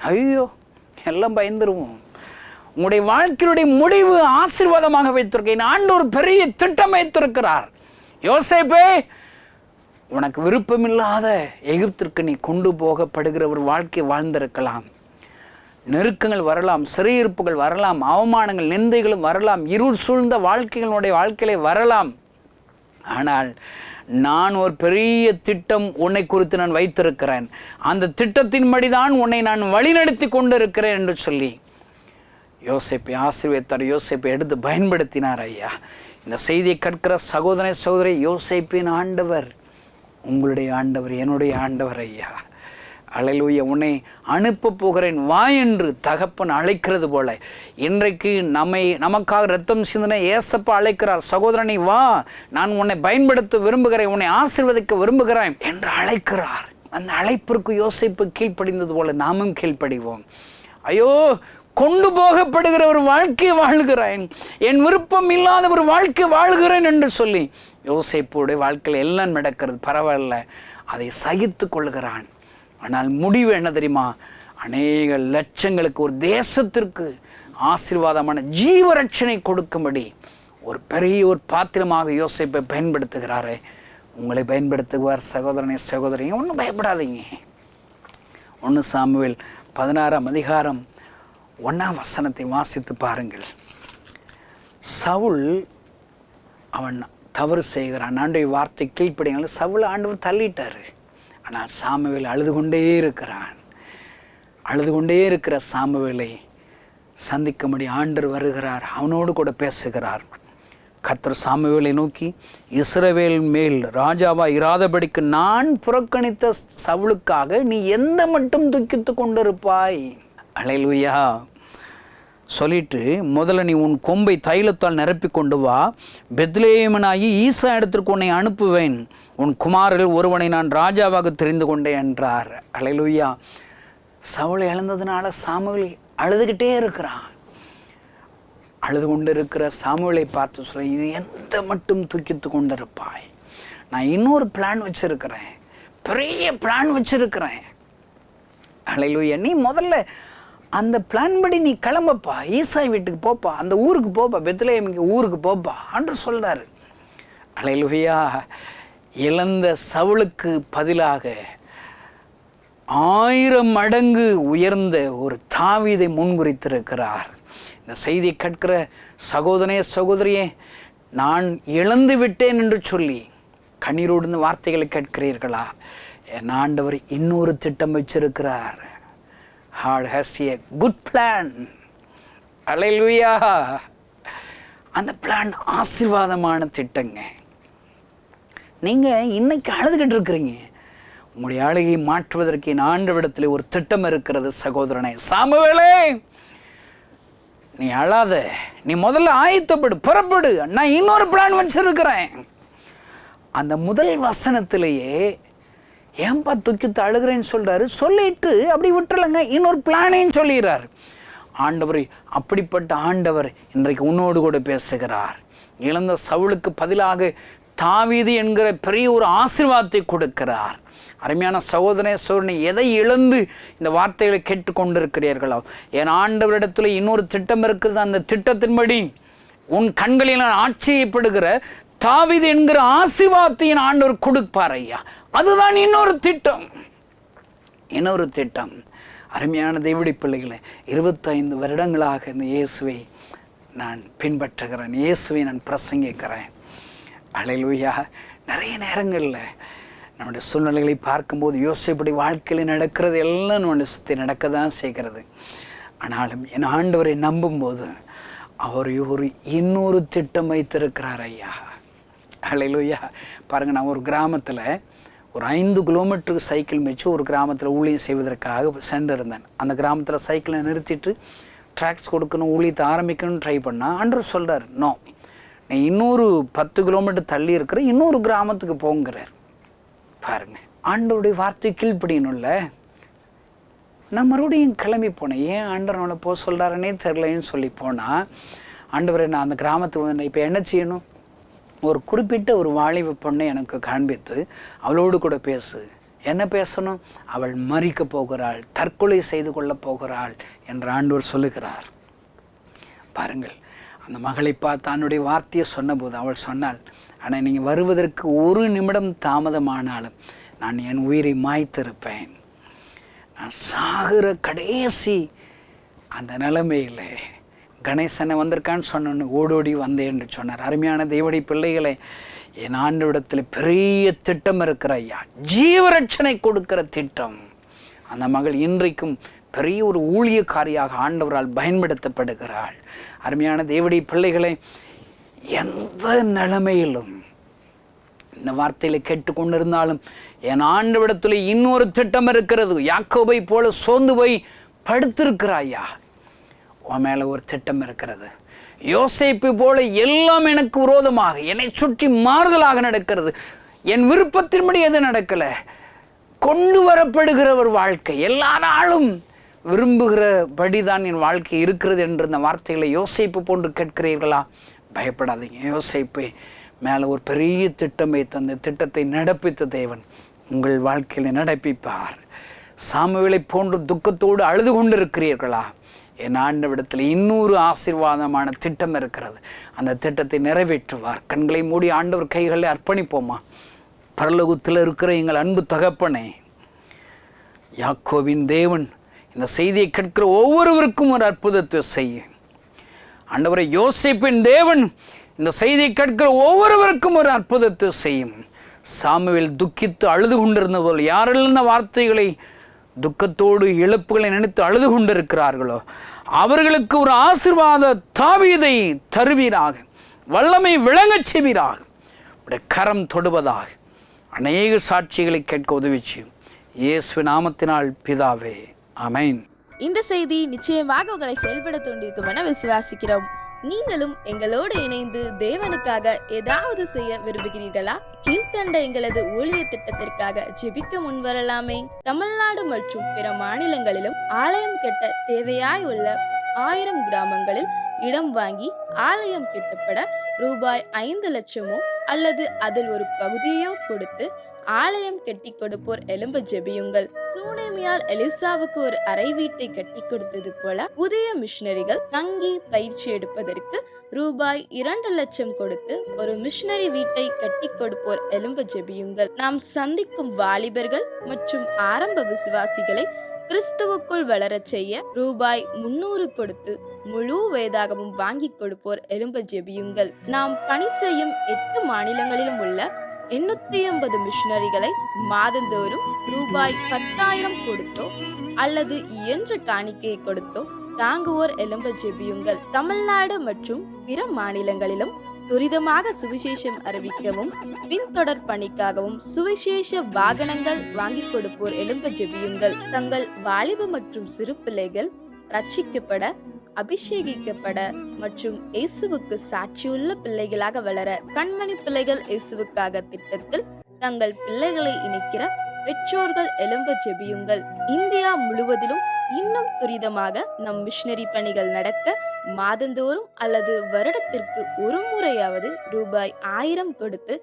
ஐயோ, எல்லாம் பயந்துருவோம். உங்களுடைய வாழ்க்கையுடைய முடிவு ஆசீர்வாதமாக வைத்திருக்கேன். ஆண்டவர் பெரிய திட்டம் வைத்திருக்கிறார். யோசேப்பே, உனக்கு விருப்பமில்லாத எகிப்திற்கு நீ கொண்டு போகப்படுகிற ஒரு வாழ்க்கை வாழ்ந்திருக்கலாம். நெருக்கங்கள் வரலாம், சிறையிருப்புகள் வரலாம், அவமானங்கள் நிந்தைகளும் வரலாம், இருள் சூழ்ந்த வாழ்க்கைகளுடைய வாழ்க்கையிலே வரலாம். ஆனால் நான் ஒரு பெரிய திட்டம் உன்னை குறித்து நான் வைத்திருக்கிறேன், அந்த திட்டத்தின்படி தான் உன்னை நான் வழிநடத்தி கொண்டு இருக்கிறேன் என்று சொல்லி யோசேப்பை ஆசீர்வதித்தார். யோசேப்பை எடுத்து பயன்படுத்தினார். ஐயா, இந்த செய்தியை கற்கிற சகோதர சகோதரி, யோசேப்பின் ஆண்டவர் உங்களுடைய ஆண்டவர், என்னுடைய ஆண்டவர். ஐயா, அல்லேலூயா. உன்னை அனுப்ப போகிறேன் வா என்று தகப்பன் அழைக்கிறது போல இன்றைக்கு நமக்காக ரத்தம் சிந்தின ஏசப்பா அழைக்கிறார். சகோதரனை வா, நான் உன்னை பயன்படுத்த விரும்புகிறேன், உன்னை ஆசீர்வதிக்க விரும்புகிறேன் என்று அழைக்கிறார். அந்த அழைப்பிற்கு யோசேப்பு கீழ்ப்படிந்தது போல நாமும் கீழ்ப்படிவோம். ஐயோ, கொண்டு போகப்படுகிற ஒரு வாழ்க்கை வாழ்கிறேன், என் விருப்பம் இல்லாத ஒரு வாழ்க்கை வாழ்கிறேன் என்று சொல்லி யோசேப்புடைய வாழ்க்கையில் எல்லாம் நடக்கிறது. பரவாயில்ல, அதை சகித்து கொள்கிறான். ஆனால் முடிவு என்ன தெரியுமா? அநேக லட்சங்களுக்கு, ஒரு தேசத்திற்கு ஆசீர்வாதமான ஜீவரட்சணை கொடுக்கும்படி ஒரு பெரிய ஒரு பாத்திரமாக யோசேப்பை பயன்படுத்துகிறாரே. உங்களை பயன்படுத்துவார். சகோதரனே சகோதரி, ஒன்றும் பயப்படாதீங்க. 1 சாமுவேல் 16ஆம் அதிகாரம் 1ஆம் வசனத்தை வாசித்து பாருங்கள். சவுல் அவன் தவறு செய்கிறான், ஆண்டவருடைய வார்த்தை கீழ்ப்படினால சவுல் ஆண்டவர் தள்ளிட்டார். ஆனால் சாமுவேல் அழுது கொண்டே இருக்கிறான். அழுது கொண்டே இருக்கிற சாமுவேலை சந்திக்கும்படி ஆண்டவர் வருகிறார், அவனோடு கூட பேசுகிறார். கர்த்தர் சாமுவேலை நோக்கி, இஸ்ரவேல் மேல் ராஜாவா இராதபடிக்கு நான் புறக்கணித்த சவுலுக்காக நீ எந்த மட்டும் துக்கித்து கொண்டிருப்பாய்? அல்லேலூயா. சொல்லிட்டு, முதல்ல நீ உன் கொம்பை தைலத்தால் நிரப்பி கொண்டு வா, பெத்லேயமனாகி ஈசா இடத்திற்கு உன்னை அனுப்புவேன், உன் குமாரில் ஒருவனை நான் ராஜாவாக தெரிந்து கொண்டேன் என்றார். அல்லேலூயா. சவுலை இழந்ததுனால சாமுவேல் அழுதுகிட்டே இருக்கிறான். அழுது கொண்டு இருக்கிற சாமுவேலை பார்த்து சொல்ல, இது எந்த மட்டும் துக்கித்து கொண்டிருப்பாய்? நான் இன்னொரு பிளான் வச்சிருக்கிறேன், பெரிய பிளான் வச்சிருக்கிறேன். அல்லேலூயா. நீ முதல்ல அந்த பிளான் படி நீ கிளம்பப்பா, ஈசாய் வீட்டுக்கு போப்பா, அந்த ஊருக்கு போப்பா, பெத்லேயமுக்கு ஊருக்கு போப்பா என்று சொல்றாரு. அல்லேலூயா. இழந்த சவுலுக்கு பதிலாக 1000 மடங்கு உயர்ந்த ஒரு தாவீதை முன்குறித்திருக்கிறார். இந்த செய்தியை கேட்கிற சகோதரனே சகோதரியே, நான் இழந்து விட்டேன் என்று சொல்லி கண்ணீரோடு இந்த வார்த்தைகளை கேட்கிறீர்களா? என் ஆண்டவர் இன்னொரு திட்டம் வச்சிருக்கிறார். God has a good plan. அல்லேலூயா. அந்த பிளான் ஆசீர்வாதமான திட்டங்க. நீங்க இன்னைக்கு அழுதுகிட்டு இருக்கிறீங்க, உங்களுடைய அழுகையை மாற்றுவதற்கு என் ஆண்டவரிடத்தில் ஒரு திட்டம் இருக்கிறது. சகோதரனே சாமுவேலே, நீ அழாத, நீ முதல்ல ஆயத்தப்படு, புறப்படு, நான் இன்னொரு பிளான் வச்சிருக்கிறேன். அந்த முதல் வசனத்திலேயே ஏன்பா துக்கித்து அழுகிறேன்னு சொல்றாரு. சொல்லிட்டு அப்படி விட்டுலங்க, இன்னொரு பிளானையும் சொல்லிடுறார். ஆண்டவர், அப்படிப்பட்ட ஆண்டவர் இன்றைக்கு உன்னோடு கூட பேசுகிறார். இழந்த சவுலுக்கு பதிலாக தாவீது என்கிற பெரிய ஒரு ஆசீர்வாதத்தை கொடுக்கிறார். அருமையான சகோதரனே சகோதரனே, எதை இழந்து இந்த வார்த்தைகளை கேட்டுக்கொண்டிருக்கிறீர்களோ, என் ஆண்டவரிடத்துல இன்னொரு திட்டம் இருக்கிறது. அந்த திட்டத்தின்படி உன் கண்களில் நான் ஆச்சரியப்படுகிற தாவீது என்கிற ஆசீர்வாதத்தை என் ஆண்டவர் கொடுப்பார். ஐயா, அதுதான் இன்னொரு திட்டம். இன்னொரு திட்டம். அருமையான தேவனுடைய பிள்ளைகளை, 25 வருடங்களாக இந்த இயேசுவை நான் பின்பற்றுகிறேன், இயேசுவை நான் பிரசங்கிக்கிறேன். அல்லேலூயா. நிறைய நேரங்களில் நம்முடைய சூழ்நிலைகளை பார்க்கும்போது யோசிப்படி வாழ்க்கையில் நடக்கிறது எல்லாம் நம்முடைய சுற்றி நடக்க தான் செய்கிறது. ஆனாலும் என் ஆண்டவரை நம்பும்போது அவர் ஒரு இன்னொரு திட்டம் வைத்திருக்கிறார். ஐயா, அல்லேலூயா. பாருங்கள், நான் ஒரு கிராமத்தில் ஒரு 5 கிலோமீட்டருக்கு சைக்கிள் மிச்சு ஒரு கிராமத்தில் ஊழியம் செய்வதற்காக சென்றிருந்தேன். அந்த கிராமத்தில் சைக்கிளை நிறுத்திட்டு ட்ராக்ஸ் கொடுக்கணும், ஊழியத்தை ஆரம்பிக்கணும்னு ட்ரை பண்ணால் ஆண்டவர் சொல்கிறார், நோ, நீ இன்னொரு 10 கிலோமீட்டர் தள்ளி இருக்கிற இன்னொரு கிராமத்துக்கு போங்கிறார். பாருங்க, ஆண்டவருடைய வார்த்தை கீழ்ப்படியணும்ல. நான் மறுபடியும் கிளம்பி போனேன். ஏன் ஆண்டவர் நம்மளை போக சொல்கிறாருன்னே தெரிலன்னு சொல்லி போனால், ஆண்டவரை நான் அந்த கிராமத்துக்கு இப்போ என்ன செய்யணும்? ஒரு குறிப்பிட்ட ஒரு வாலிப பொண்ணை எனக்கு காண்பித்து அவளோடு கூட பேசு. என்ன பேசணும்? அவள் மரிக்க போகிறாள், தற்கொலை செய்து கொள்ள போகிறாள் என்று ஆண்டவர் சொல்லுகிறார். பாருங்கள், அந்த மகளை பார்த்து தன்னுடைய வார்த்தையை சொன்னபோது அவள் சொன்னாள், ஆனால் நீங்கள் வருவதற்கு ஒரு நிமிடம் தாமதமானாலும் நான் என் உயிரை மாய்த்திருப்பேன். நான் சாகிற கடைசி அந்த நிலைமையில் கணேசனை வந்திருக்கான்னு சொன்னோன்னு ஓடோடி வந்தேன் என்று சொன்னார். அருமையான தேவனுடைய பிள்ளைகளை, என் ஆண்டவரிடத்தில் பெரிய திட்டம் இருக்கிற ஐயா, ஜீவரட்சனை கொடுக்கிற திட்டம். அந்த மகள் இன்றைக்கும் பெரிய ஒரு ஊழியக்காரியாக ஆண்டவரால் பயன்படுத்தப்படுகிறாள். அருமையான தேவனுடைய பிள்ளைகளை, எந்த நிலைமையிலும் இந்த வார்த்தையில கேட்டுக்கொண்டிருந்தாலும் என் ஆண்டவரிடத்தில் இன்னொரு திட்டம் இருக்கிறது. யாக்கோபை போல சோர்ந்து போய் படுத்திருக்கிறாயா, உன் மேலே ஒரு திட்டம் இருக்கிறது. யோசேப்பு போல எல்லாம் எனக்கு விரோதமாக என்னை சுற்றி மாறுதலாக நடக்கிறது. என் விருப்பத்தின்படி எது நடக்கலை, கொண்டு வரப்படுகிற ஒரு வாழ்க்கை, எல்லா நாளும் விரும்புகிறபடிதான் என் வாழ்க்கை இருக்கிறது என்று இந்த வார்த்தைகளை யோசேப்பு போன்று கேட்கிறீர்களா? பயப்படாதீங்க. யோசேப்பு மேலே ஒரு பெரிய திட்டம் வைத்து அந்த திட்டத்தை நடப்பித்த தேவன் உங்கள் வாழ்க்கையில் நடப்பிப்பார். சாமுவேலை போன்று துக்கத்தோடு அழுது கொண்டிருக்கிறீர்களா? என் ஆண்டவரிடத்தில் இன்னொரு ஆசீர்வாதமான திட்டம் இருக்கிறது. அந்த திட்டத்தை நிறைவேற்றுவார். கண்களை மூடி ஆண்டவர் கைகளை அர்ப்பணிப்போமா? பரலோகத்தில் இருக்கிற எங்கள் அன்பு தகப்பனே, யாக்கோபின் தேவன் இந்த செய்தியை கேட்கிற ஒவ்வொருவருக்கும் ஒரு அற்புதத்தை செய்ய. ஆண்டவரை, யோசேப்பின் தேவன் இந்த செய்தியை கேட்கிற ஒவ்வொருவருக்கும் ஒரு அற்புதத்தை செய்யும். சாமுவேல் துக்கித்து அழுது கொண்டிருந்த போல் யாரெல்லாம் இந்த வார்த்தைகளை துக்கத்தோடு இழப்புகளை நினைத்து அழுது கொண்டிருக்கிறார்களோ அவர்களுக்கு ஒரு ஆசீர்வாத தாவீதை தருவீராக, வல்லமை விளங்கச் செய்வீராக, உடைய கரம் தொடுவதாக. அநேக சாட்சிகளை கேட்க உதவிச்சு இயேசு நாமத்தினால் பிதாவே, ஆமென். இந்த செய்தி நிச்சயமாக உங்களை செயல்பட தூண்டிருக்கும் என விசுவாசிக்கிறோம். நீங்களும் எங்களோடு இணைந்து தேவனுக்காக ஏதாவது செய்ய விரும்புகிறீர்களா? கீழ்கண்ட எங்களது ஊழிய திட்டத்திற்காக ஜெபிக்க முன்வரலாமே. தமிழ்நாடு மற்றும் பிற மாநிலங்களிலும் ஆலயம் கட்ட தேவையாய் உள்ள 1000 கிராமங்களில் இடம் வாங்கி ஆலயம் கட்டப்பட ரூபாய் 5 லட்சமோ அல்லது அதில் ஒரு பகுதியோ கொடுத்து ஆலயம் கட்டி கொடுப்போர் எழும்ப ஜெபியுங்கள். சூனேமியால் எலிசாவுக்கு ஒரு அறை வீட்டை கட்டி கொடுத்தது போல புதிய மிஷனரிகள் தங்கி பயிற்சி எடுப்பதற்கு ரூபாய் 2 லட்சம் கொடுத்து ஒரு மிஷனரி வீட்டை கட்டி கொடுப்போர் எழும்ப ஜெபியுங்கள். நாம் சந்திக்கும் வாலிபர்கள் மற்றும் ஆரம்ப விசுவாசிகளை கிறிஸ்துவுக்குள் வளரச் செய்ய ரூபாய் 300 கொடுத்து முழு வேதாகமும் வாங்கி கொடுப்போர் எழும்ப ஜெபியுங்கள். நாம் பணி செய்யும் 8 மாநிலங்களிலும் உள்ள 880 மிஷனரிகளை மாதந்தோறும் ரூபாய் 10,000 கொடுத்தோ அல்லது இயன்ற காணிக்கையை கொடுத்தோ தாங்குவோர் எழும்ப ஜெபியுங்கள். தமிழ்நாடு மற்றும் பிற மாநிலங்களிலும் துரிதமாக சுவிசேஷம் அறிவிக்கவும் பின்தொடர் பணிக்காகவும் சுவிசேஷ வாகனங்கள் வாங்கி கொடுப்போர் எழும்ப ஜெபியுங்கள். தங்கள் வாலிப மற்றும் சிறு பிள்ளைகள் ரட்சிக்கப்பட, அபிஷேகிக்கப்பட மற்றும் இயேசுவுக்கு சாட்சியுள்ள பிள்ளைகளாக வளர கண்மணி பிள்ளைகள் இயேசுவுக்காக திட்டத்தில் தங்கள் பிள்ளைகளை இணைக்கிற பெற்றோர்கள் எழும்ப ஜெபியுங்கள். இந்தியா முழுவதிலும் இன்னும் துரிதமாக நம் மிஷனரி பணிகள் நடக்க மாதந்தோறும் அல்லது வருடத்திற்கு ஒரு முறையாவது ரூபாய் 1000 கொடுத்து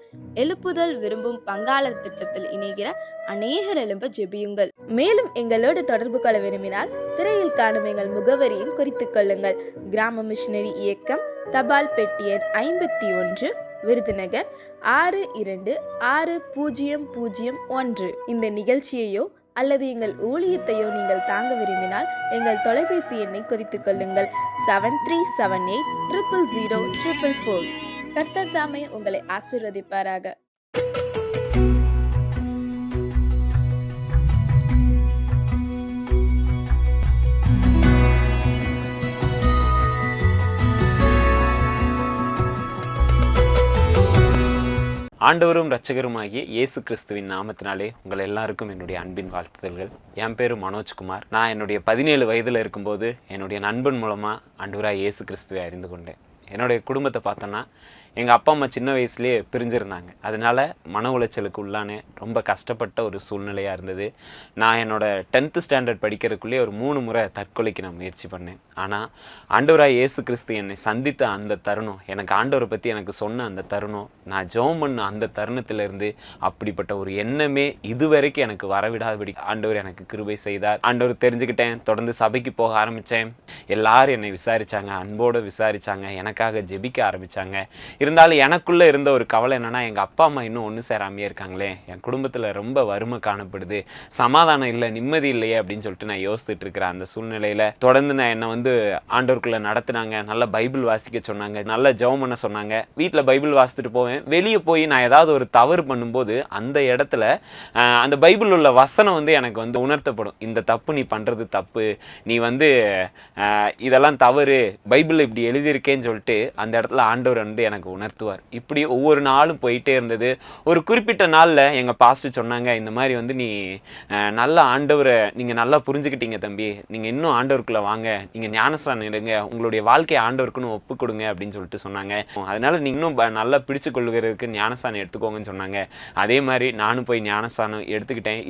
எழுப்புதல் விரும்பும் பங்காளர் திட்டத்தில் இணைகிற அநேகர் எழும்ப ஜெபியுங்கள். மேலும் எங்களோடு தொடர்பு கொள்ள விரும்பினால் திரையில் காணும் எங்கள் முகவரியும் குறித்துக் கொள்ளுங்கள். கிராம மிஷனரி இயக்கம், தபால் பெட்டி எண் 51, விருதுநகர் 626001. இந்த நிகழ்ச்சியையோ அல்லது எங்கள் ஊழியத்தையோ நீங்கள் தாங்க விரும்பினால் எங்கள் தொலைபேசி எண்ணை குறித்துக் கொள்ளுங்கள். 7378000444. கர்த்தர் தாமே உங்களை ஆசீர்வதிப்பாராக. ஆண்டவரும் இரட்சகருமாகிய இயேசு கிறிஸ்துவின் நாமத்தினாலே உங்கள் எல்லாருக்கும் என்னுடைய அன்பின் வாழ்த்துதல்கள். என் பேர் மனோஜ்குமார். நான் என்னுடைய 17 வயதில் இருக்கும்போது என்னுடைய நண்பன் மூலமாக ஆண்டவராக இயேசு கிறிஸ்துவை அறிந்து கொண்டேன். என்னுடைய குடும்பத்தை பார்த்தோன்னா எங்கள் அப்பா அம்மா சின்ன வயசுலேயே பிரிஞ்சிருந்தாங்க. அதனால் மன உளைச்சலுக்கு உள்ளானே ரொம்ப கஷ்டப்பட்ட ஒரு சூழ்நிலையாக இருந்தது. நான் என்னோடய 10th ஸ்டாண்டர்ட் படிக்கிறதுக்குள்ளேயே ஒரு 3 முறை தற்கொலைக்கு நான் முயற்சி பண்ணேன். ஆனால் ஆண்டவராக இயேசு கிறிஸ்து என்னை சந்தித்த அந்த தருணம், எனக்கு ஆண்டவரை பற்றி எனக்கு சொன்ன அந்த தருணம், நான் ஜெபம் பண்ண அந்த தருணத்திலிருந்து அப்படிப்பட்ட ஒரு எண்ணமே இதுவரைக்கும் எனக்கு வரவிடாதபடி ஆண்டவர் எனக்கு கிருபை செய்தார். ஆண்டவர் தெரிஞ்சுக்கிட்டேன். தொடர்ந்து சபைக்கு போக ஆரம்பித்தேன். எல்லாரும் என்னை விசாரித்தாங்க, அன்போடு விசாரித்தாங்க. எனக்காக எனக்காக ஜெபிக்க ஆரம்பித்தாங்க. இருந்தாலும் எனக்குள்ளே இருந்த ஒரு கவலை என்னென்னா, எங்கள் அப்பா அம்மா இன்னும் ஒன்று சேராமையே இருக்காங்களே, என் குடும்பத்தில் ரொம்ப வறுமை காணப்படுது, சமாதானம் இல்லை, நிம்மதி இல்லையே அப்படின்னு சொல்லிட்டு நான் யோசிச்சுட்டு இருக்கிறேன். அந்த சூழ்நிலையில் தொடர்ந்து என்னை ஆண்டவருக்குள்ளே நடத்துனாங்க. நல்லா பைபிள் வாசிக்க சொன்னாங்க, நல்லா ஜெபம் பண்ண சொன்னாங்க. வீட்டில் பைபிள் வாசித்துட்டு போவேன். வெளியே போய் நான் ஏதாவது ஒரு தவறு பண்ணும்போது அந்த இடத்துல அந்த பைபிள் உள்ள வசனம் எனக்கு உணர்த்தப்படும். இந்த தப்பு நீ பண்ணுறது தப்பு, நீ இதெல்லாம் தவறு, பைபிள் இப்படி எழுதியிருக்கேன்னு சொல்லிட்டு அந்த இடத்துல ஆண்டவர் எனக்கு உணர்த்துவார். இப்படி ஒவ்வொரு நாளும் போயிட்டே இருந்தது. ஒரு குறிப்பிட்ட நாளில் எங்கள் பாஸ்டர் சொன்னாங்க, இந்த மாதிரி நீ நல்ல ஆண்டவரை நீங்கள் நல்லா புரிஞ்சுக்கிட்டீங்க தம்பி, நீங்கள் இன்னும் ஆண்டவருக்குள்ளே வாங்க, நீங்கள் ஞானஸ்தானம் எடுங்க, உங்களுடைய வாழ்க்கையை ஆண்டவருக்குன்னு ஒப்பு கொடுங்க அப்படின்னு சொல்லிட்டு சொன்னாங்க. அதனால நீ இன்னும் நல்லா பிடிச்சு கொள்ளுகிறதுக்கு ஞானஸ்தானம் எடுத்துக்கோங்கன்னு சொன்னாங்க. அதே மாதிரி நானும் போய் ஞானஸ்தானம் எடுத்துக்கிட்டேன்.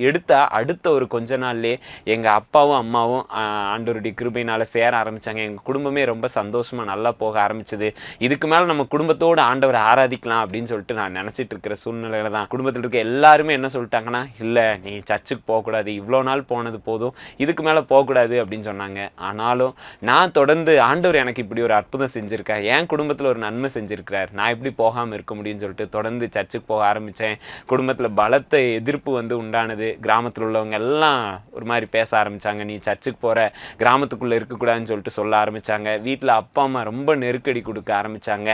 அடுத்த ஒரு கொஞ்ச நாள்லேயே எங்கள் அப்பாவும் அம்மாவும் ஆண்டவருடைய கிருபையினால் சேர ஆரம்பித்தாங்க. எங்கள் குடும்பமே ரொம்ப சந்தோஷமாக நல்லா போக ஆரம்பிச்சது. இதுக்கு மேலே நம்ம குடும்பத்தோடு ஆண்டவரை ஆராதிக்கலாம் அப்படின்னு சொல்லிட்டு நான் நினச்சிட்டு இருக்கிற சூழ்நிலையில தான் குடும்பத்தில் இருக்க எல்லாருமே என்ன சொல்லிட்டாங்கன்னா, இல்லை நீ சர்ச்சுக்கு போகக்கூடாது, இவ்வளோ நாள் போனது போதும், இதுக்கு மேலே போகக்கூடாது அப்படின்னு சொன்னாங்க. ஆனாலும் நான் தொடர்ந்து ஆண்டவர் எனக்கு இப்படி ஒரு அற்புதம் செஞ்சுருக்கார், என் குடும்பத்தில் ஒரு நன்மை செஞ்சுருக்கிறார், நான் எப்படி போகாமல் இருக்க முடியும்னு சொல்லிட்டு தொடர்ந்து சர்ச்சுக்கு போக ஆரம்பித்தேன். குடும்பத்தில் பலத்த எதிர்ப்பு உண்டானது. கிராமத்தில் உள்ளவங்க எல்லாம் ஒரு மாதிரி பேச ஆரம்பித்தாங்க, நீ சர்ச்சுக்கு போகிற, கிராமத்துக்குள்ளே இருக்கக்கூடாதுன்னு சொல்லிட்டு சொல்ல ஆரம்பித்தாங்க. வீட்டில் அப்பா அம்மா ரொம்ப நெருக்கடி கொடுக்க ஆரம்பித்தாங்க.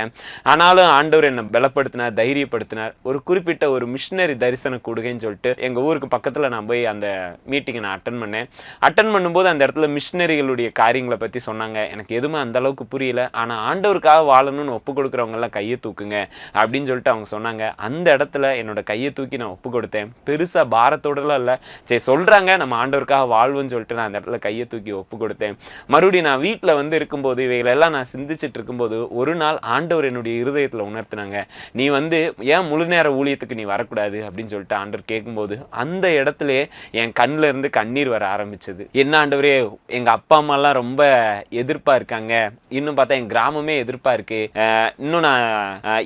ஆனாலும் ஆண்டவர் என்னை பலப்படுத்தினார், தைரியப்படுத்தினார். ஒரு குறிப்பிட்ட ஒரு மிஷினரி தரிசன கூடுகைன்னு சொல்லிட்டு எங்கள் ஊருக்கு பக்கத்தில் நான் போய் அந்த மீட்டிங்கை நான் அட்டன் பண்ணேன். அட்டன் பண்ணும்போது அந்த இடத்துல மிஷினரிகளுடைய காரியங்களை பற்றி சொன்னாங்க. எனக்கு எதுவுமே அந்த அளவுக்கு புரியல. ஆனால் ஆண்டவருக்காக வாழணும்னு ஒப்பு கொடுக்குறவங்கெல்லாம் கையை தூக்குங்க அப்படின்னு சொல்லிட்டு அவங்க சொன்னாங்க. அந்த இடத்துல என்னோட கையை தூக்கி நான் ஒப்பு கொடுத்தேன். பெருசாக பாரத்தோடலாம் இல்லை, சரி சொல்கிறாங்க நம்ம ஆண்டவருக்காக வாழ்வுன்னு சொல்லிட்டு நான் அந்த இடத்துல கையை தூக்கி ஒப்பு கொடுத்தேன். மறுபடியும் நான் வீட்டில் இருக்கும்போது இவைகளெல்லாம் நான் சிந்திச்சுட்டு இருக்கும்போது ஒரு நாள் ஆண்டவர் என்னுடைய இருதயத்தில் உணர்த்தினாங்க, நீ ஏன் முழு நேர ஊழியத்துக்கு நீ வரக்கூடாது அப்படின்னு சொல்லிட்டு ஆண்டவர் கேட்கும்போது அந்த இடத்துல என் கண்ணில் இருந்து கண்ணீர் வர ஆரம்பிச்சது. என்ன ஆண்டவரே, எங்கள் அப்பா அம்மாலாம் ரொம்ப எதிர்ப்பாக இருக்காங்க, இன்னும் பார்த்தா என் கிராமமே எதிர்ப்பாக இருக்கு, இன்னும் நான்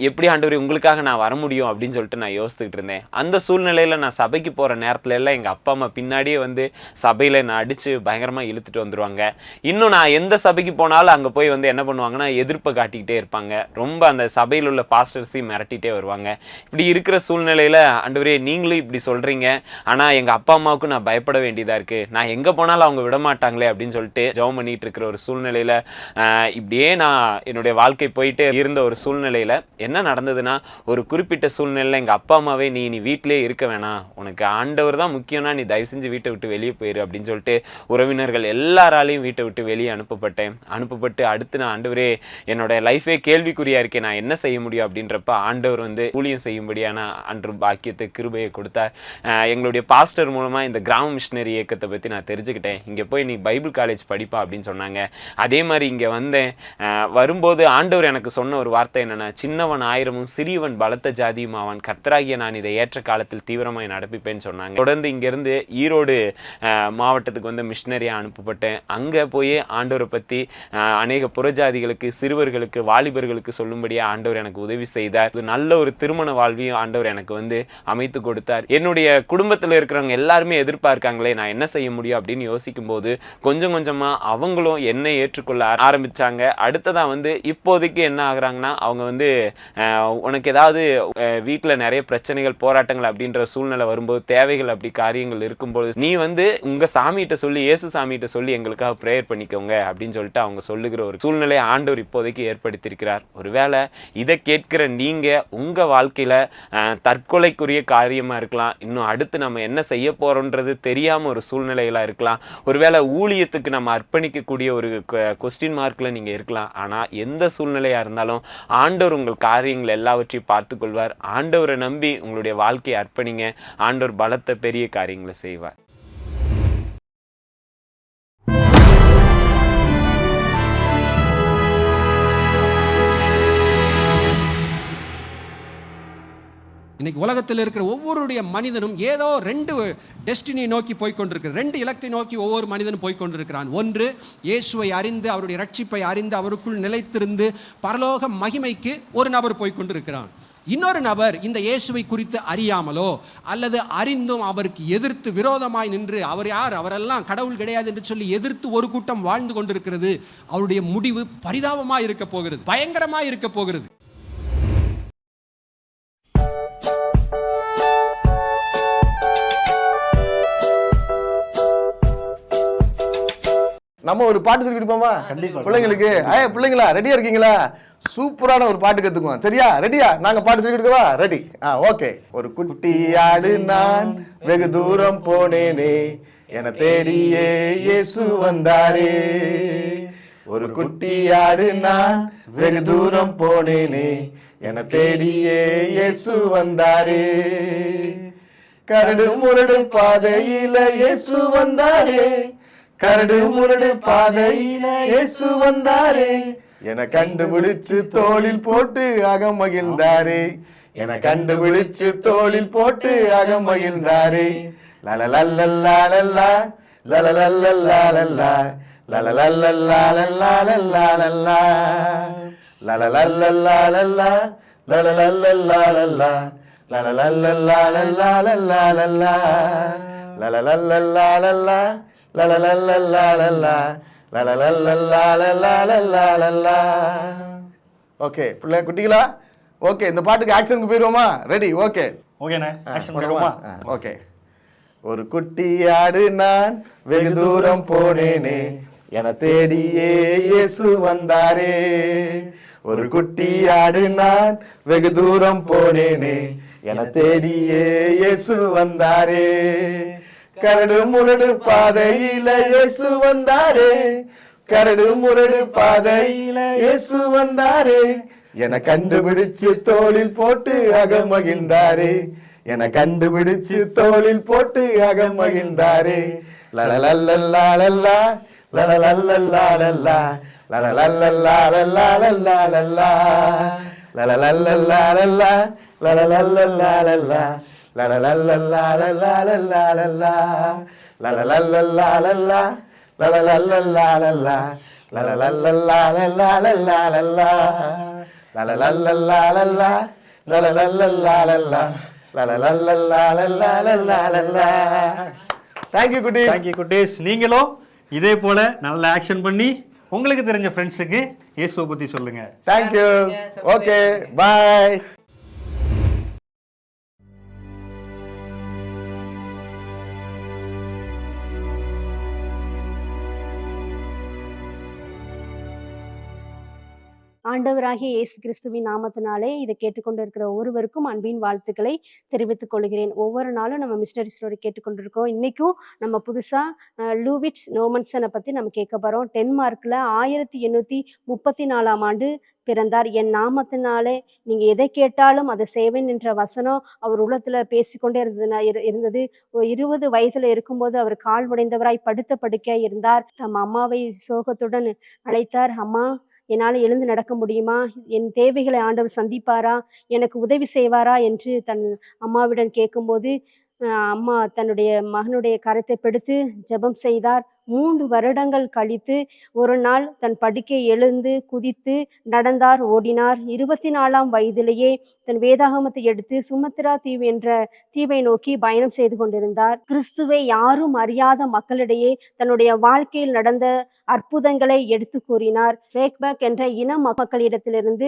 எப்படி ஆண்டவரே உங்களுக்காக நான் வர முடியும் அப்படின்னு சொல்லிட்டு நான் யோசிச்சுக்கிட்டு இருந்தேன். அந்த சூழ்நிலையில் நான் சபைக்கு போகிற நேரத்துல எல்லாம் எங்கள் அப்பா அம்மா பின்னாடியே சபையில் நான் அடித்து பயங்கரமாக இழுத்துட்டு வந்துடுவாங்க. இன்னும் நான் எந்த சபைக்கு போனாலும் அங்கே போய் என்ன பண்ணுவாங்கன்னா எதிர்ப்பை காட்டிக்கிட்டே இருப்பாங்க. ரொம்ப அந்த சபையில் உள்ள பாஸ்டர்ஸையும் மிரட்டிகிட்டே வருவாங்க. இப்படி இருக்கிற சூழ்நிலையில் ஆண்டவரே நீங்களும் இப்படி சொல்கிறீங்க, ஆனால் எங்கள் அப்பா அம்மாவுக்கு நான் பயப்பட வேண்டியதாக இருக்குது, நான் எங்கே போனாலும் அவங்க விட மாட்டாங்களே அப்படின்னு சொல்லிட்டு ஜெபம் பண்ணிகிட்டு இருக்கிற ஒரு சூழ்நிலையில் இப்படியே நான் என்னுடைய வாழ்க்கை போயிட்டே இருந்த ஒரு சூழ்நிலையில் என்ன நடந்ததுன்னா, ஒரு குறிப்பிட்ட சூழ்நிலையில் எங்கள் அப்பா அம்மாவே நீ வீட்டிலே இருக்க வேணாம், உனக்கு ஆண்டவர் தான் முக்கியம்னா நீ தயவு செஞ்சு வீட்டை விட்டு வெளியே போயிரு அப்படின்னு சொல்லிட்டு உறவினர்கள் எல்லாராலையும் வீட்டை விட்டு வெளியே அனுப்பப்பட்டு அடுத்து நான் ஆண்டவரே என்னோட லைஃபே கேள்விக்குறியா இருக்கேன், நான் என்ன செய்ய முடியும் அப்படின்றப்ப ஆண்டவர் ஊழியம் செய்யும்படியான அன்று பாக்கியத்தை கிருபையை கொடுத்தார். எங்களுடைய பாஸ்டர் மூலமாக இந்த கிராம மிஷினரி இயக்கத்தை பற்றி நான் தெரிஞ்சுக்கிட்டேன். இங்கே போய் நீ பைபிள் காலேஜ் படிப்பா அப்படின்னு சொன்னாங்க. அதே மாதிரி இங்கே வந்தேன். வரும்போது ஆண்டவர் எனக்கு சொன்ன ஒரு வார்த்தை என்னென்னா, சின்னவன் ஆயிரமும் சிறியவன் பலத்த ஜாதியும் அவன், கர்த்தராகிய நான் இதை ஏற்ற காலத்தில் தீவிரமாக நடப்பிப்பேன்னு சொன்னாங்க. தொடர்ந்து இங்கேருந்து ஈரோடு மாவட்டத்துக்கு மிஷினரியாக அனுப்பப்பட்டேன். அங்கே போய் ஆண்டவரை பற்றி அநேக புறஜாதிகளுக்கு, சிறுவர்களுக்கு, வாலிபர்களுக்கு சொல்லும்படியாக ஆண்டவர் எனக்கு உதவி செய்தார். நல்ல ஒரு திருமண வாழ்வையும் ஆண்டவர் எனக்கு அமைத்து கொடுத்தார். என்னுடைய குடும்பத்தில் இருக்கிறவங்க எல்லாருமே எதிர்பார்க்காங்களே, நான் என்ன செய்ய முடியும் அப்படின்னு யோசிக்கும் போது கொஞ்சம் கொஞ்சமாக அவங்களும் என்னை ஏற்றுக்கொள்ள ஆரம்பித்தாங்க. அடுத்ததான் இப்போதைக்கு என்ன ஆகுறாங்கன்னா, அவங்க உனக்கு ஏதாவது வீட்டில் நிறைய பிரச்சனைகள், போராட்டங்கள் அப்படின்ற சூழ்நிலை வரும்போது, தேவைகள் அப்படி காரியங்கள் இருக்கும்போது நீ உங்கள் சாமிகிட்ட சொல்லி, இயேசு சாமிகிட்ட சொல்லி எங்களுக்காக ப்ரேயர் பண்ணிக்கோங்க அப்படின்னு சொல்லிட்டு அவங்க சொல்லுகிற ஒரு சூழ்நிலையை ஆண்டவர் இப்போதைக்கு ஏற்படுத்தியிருக்கிறார். ஒருவேளை இதை கேட்கிற நீங்கள் உங்கள் வாழ்க்கையில் தற்கொலைக்குரிய காரியமாக இருக்கலாம், இன்னும் அடுத்து நம்ம என்ன செய்ய போகிறோன்றது தெரியாமல் ஒரு சூழ்நிலைகளாக இருக்கலாம், ஒருவேளை ஊழியத்துக்கு நம்ம அர்ப்பணிக்கக்கூடிய ஒரு கொஸ்டின் மார்க்கில் நீங்கள் இருக்கலாம். ஆனால் எந்த சூழ்நிலையாக இருந்தாலும் ஆண்டவர் உங்கள் காரியங்கள் எல்லாவற்றையும் பார்த்து கொள்வார். ஆண்டவரை நம்பி உங்களுடைய வாழ்க்கையை அர்ப்பணிங்க, ஆண்டவர் பலத்த பெரிய காரியங்களை செய்வார். இன்னைக்கு உலகத்தில் இருக்கிற ஒவ்வொருடைய மனிதனும் ஏதோ ரெண்டு டெஸ்டினியை நோக்கி போய்கொண்டிருக்கிறார், ரெண்டு இலக்கை நோக்கி ஒவ்வொரு மனிதனும் போய்கொண்டிருக்கிறான். ஒன்று இயேசுவை அறிந்து அவருடைய ரட்சிப்பை அறிந்து அவருக்குள் நிலைத்திருந்து பரலோக மகிமைக்கு ஒரு நபர் போய்கொண்டிருக்கிறான். இன்னொரு நபர் இந்த இயேசுவை குறித்து அறியாமலோ அல்லது அறிந்தும் அவருக்கு எதிர்த்து விரோதமாய் நின்று அவர் யார், அவரெல்லாம் கடவுள் கிடையாது என்று சொல்லி எதிர்த்து ஒரு கூட்டம் வாழ்ந்து கொண்டிருக்கிறது. அவருடைய முடிவு பரிதாபமாய் இருக்க போகிறது, பயங்கரமாய் இருக்க போகிறது. நம்ம ஒரு பாட்டு சொல்லி கொடுப்போமா? கண்டிப்பா பிள்ளைங்களுக்கு. பிள்ளைங்களா ரெடியா இருக்கீங்களா? சூப்பரான ஒரு பாட்டு கத்துக்குவோம். சரியா? ரெடியா? நாங்க பாட்டு சொல்லி கொடுக்கவா? ரெடி? ஓகே. ஒரு குட்டி ஆடு நான் வெகு தூரம் போனேனே, என தேடியே இயேசு வந்தாரே. ஒரு குட்டி ஆடு நான் வெகு தூரம் போனேனே, என தேடியே இயேசு வந்தாரே. கரடு முரடு பாதையில இயேசு வந்தாரே, கரடு முரடு பாதையில இயேசு வந்தாரே. என கண்டுபிடிச்சு தோளில் போட்டு அகமகிழ்ந்தாரே, என கண்டுபிடிச்சு தோளில் போட்டு அகமகிழ்ந்தாரே. லலலல்லல்லா லலலல்லல்லா லலலல்லல்லா லலலல்லல்லா லலலல்லல்லா லலலல்லல்லா லலலல்லல்லா லலலல்லல்லா ஓகே பிள்ளை குட்டிகளா, ஓகே இந்த பாட்டுக்கு ஆக்ஷனுக்கு போயிடுவோமா? ரெடி? ஓகே ஓகேண்ணே, ஆக்ஷன் பண்ணுவோமா? ஓகே. ஒரு குட்டி ஆடு நான் வெகு தூரம் போனேனே, என தேடியே இயேசு வந்தாரே. ஒரு குட்டி ஆடு நான் வெகு தூரம் போனேனே, என தேடியே இயேசு வந்தாரே. கரடு முரடு பாதையில இயேசு வந்தாரே, கரடு முரடு பாதையில இயேசு வந்தாரே. என கண்டுபிடிச்சு தோளில் போட்டு அகமகிழ்ந்தாரே, என கண்டுபிடிச்சு தோளில் போட்டு அகமகிழ்ந்தாரே. லலலல்லல்லா லலலல்லல்லா லலலல்லல்லா லலலல்லல்லா லலலல்லல்லா தேங்க்யூ குட்டீஸ். தேங்க்யூ குட்டீஸ். நீங்களும் இதே போல நல்ல ஆக்ஷன் பண்ணி உங்களுக்கு தெரிஞ்ச ஃப்ரெண்ட்ஸுக்கு இயேசுவை பத்தி சொல்லுங்க. தேங்க்யூ. ஓகே, பாய். ஆண்டவராகிய இயேசு கிறிஸ்துவின் நாமத்தினாலே இதை கேட்டுக்கொண்டு இருக்கிற ஒவ்வொருவருக்கும் அன்பின் வாழ்த்துக்களை தெரிவித்துக் கொள்கிறேன். ஒவ்வொரு நாளும் நம்ம மிஸ்டரி ஸ்டோரி கேட்டுக்கொண்டிருக்கோம். இன்னைக்கும் நம்ம புதுசாக லூவிட் நோமன்சனை பற்றி நம்ம கேட்க போகிறோம். டென்மார்க்கில் 1834 ஆண்டு பிறந்தார். என் நாமத்தினாலே நீங்கள் எதை கேட்டாலும் அதை செய்வேன் என்ற வசனம் அவர் உள்ளத்தில் பேசிக்கொண்டே இருந்தது. 20 வயதில் இருக்கும்போது அவர் கால் உடைந்தவராய் படுத்த படுக்கையாய் இருந்தார். தம் அம்மாவை சோகத்துடன் அழைத்தார். அம்மா, என்னால் எழுந்து நடக்க முடியுமா? என் தேவைகளை ஆண்டவர் சந்திப்பாரா? எனக்கு உதவி செய்வாரா என்று தன் அம்மாவிடம் கேட்கும்போது அம்மா தன்னுடைய மகனுடைய கரத்தை பிடித்து ஜெபம் செய்தார். 3 வருடங்கள் கழித்து ஒரு நாள் தன் படுக்கை எழுந்து குதித்து நடந்தார், ஓடினார். 24ஆம் வயதிலேயே தன் வேதாகமத்தை எடுத்து சுமத்ரா தீவு என்ற தீவை நோக்கி பயணம் செய்து கொண்டிருந்தார். கிறிஸ்துவை யாரும் அறியாத மக்களிடையே தன்னுடைய வாழ்க்கையில் நடந்த அற்புதங்களை எடுத்து கூறினார். ஃபேக்பேக் என்ற இன மக்களிடத்திலிருந்து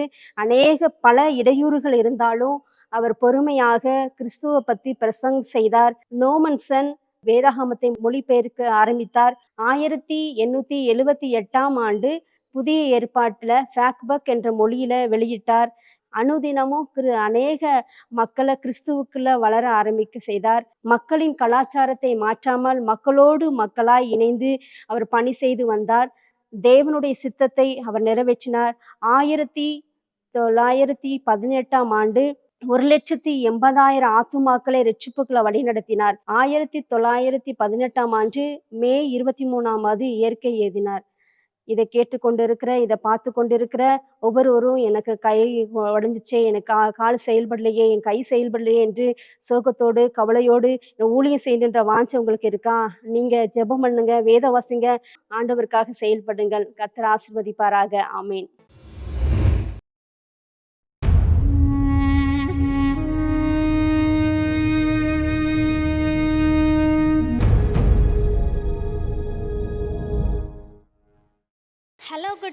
பல இடையூறுகள் இருந்தாலும் அவர் பொறுமையாக கிறிஸ்துவை பற்றி பிரசங்கம் செய்தார். நோமன்சன் வேதாகமத்தை மொழிபெயர்க்க ஆரம்பித்தார். 1878ஆம் ஆண்டு புதிய ஏற்பாட்டில் ஃபேக்பக் என்ற மொழியில வெளியிட்டார். அனுதினமும் அநேக மக்களை கிறிஸ்துவுக்குள்ள வளர ஆரம்பிக்க செய்தார். மக்களின் கலாச்சாரத்தை மாற்றாமல் மக்களோடு மக்களாய் இணைந்து அவர் பணி செய்து வந்தார். தேவனுடைய சித்தத்தை அவர் நிறைவேற்றினார். 1918ஆம் ஆண்டு 1,80,000 ஆத்துமாக்களை ரட்சிப்புக்களை வழிநடத்தினார். 1918ஆம் ஆண்டு மே 23ஆம் இயற்கை எழுதினார். இதை கேட்டுக்கொண்டிருக்கிற, இதை பார்த்து கொண்டிருக்கிற ஒவ்வொருவரும் எனக்கு கை உடஞ்சிச்சே, எனக்கு கால் செயல்படலையே, என் கை செயல்படலையே என்று சோகத்தோடு கவலையோடு ஊழியம் செய்கின்ற வாஞ்சை உங்களுக்கு இருக்கா? நீங்கள் ஜெபம் பண்ணுங்க, வேத வாசிங்க, ஆண்டவருக்காக செயல்படுங்கள். கர்த்தர் ஆசீர்வதிப்பாராக. ஆமேன்.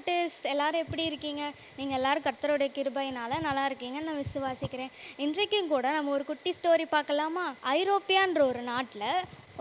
குட்டீஸ், எல்லாரும் எப்படி இருக்கீங்க? நீங்கள் எல்லாரும் கர்த்தருடைய கிருபையினால் நல்லா இருக்கீங்கன்னு நான் விசுவாசிக்கிறேன். இன்றைக்கும் கூட நம்ம ஒரு குட்டி ஸ்டோரி பார்க்கலாமா? ஐரோப்பியான்ற ஒரு நாட்டில்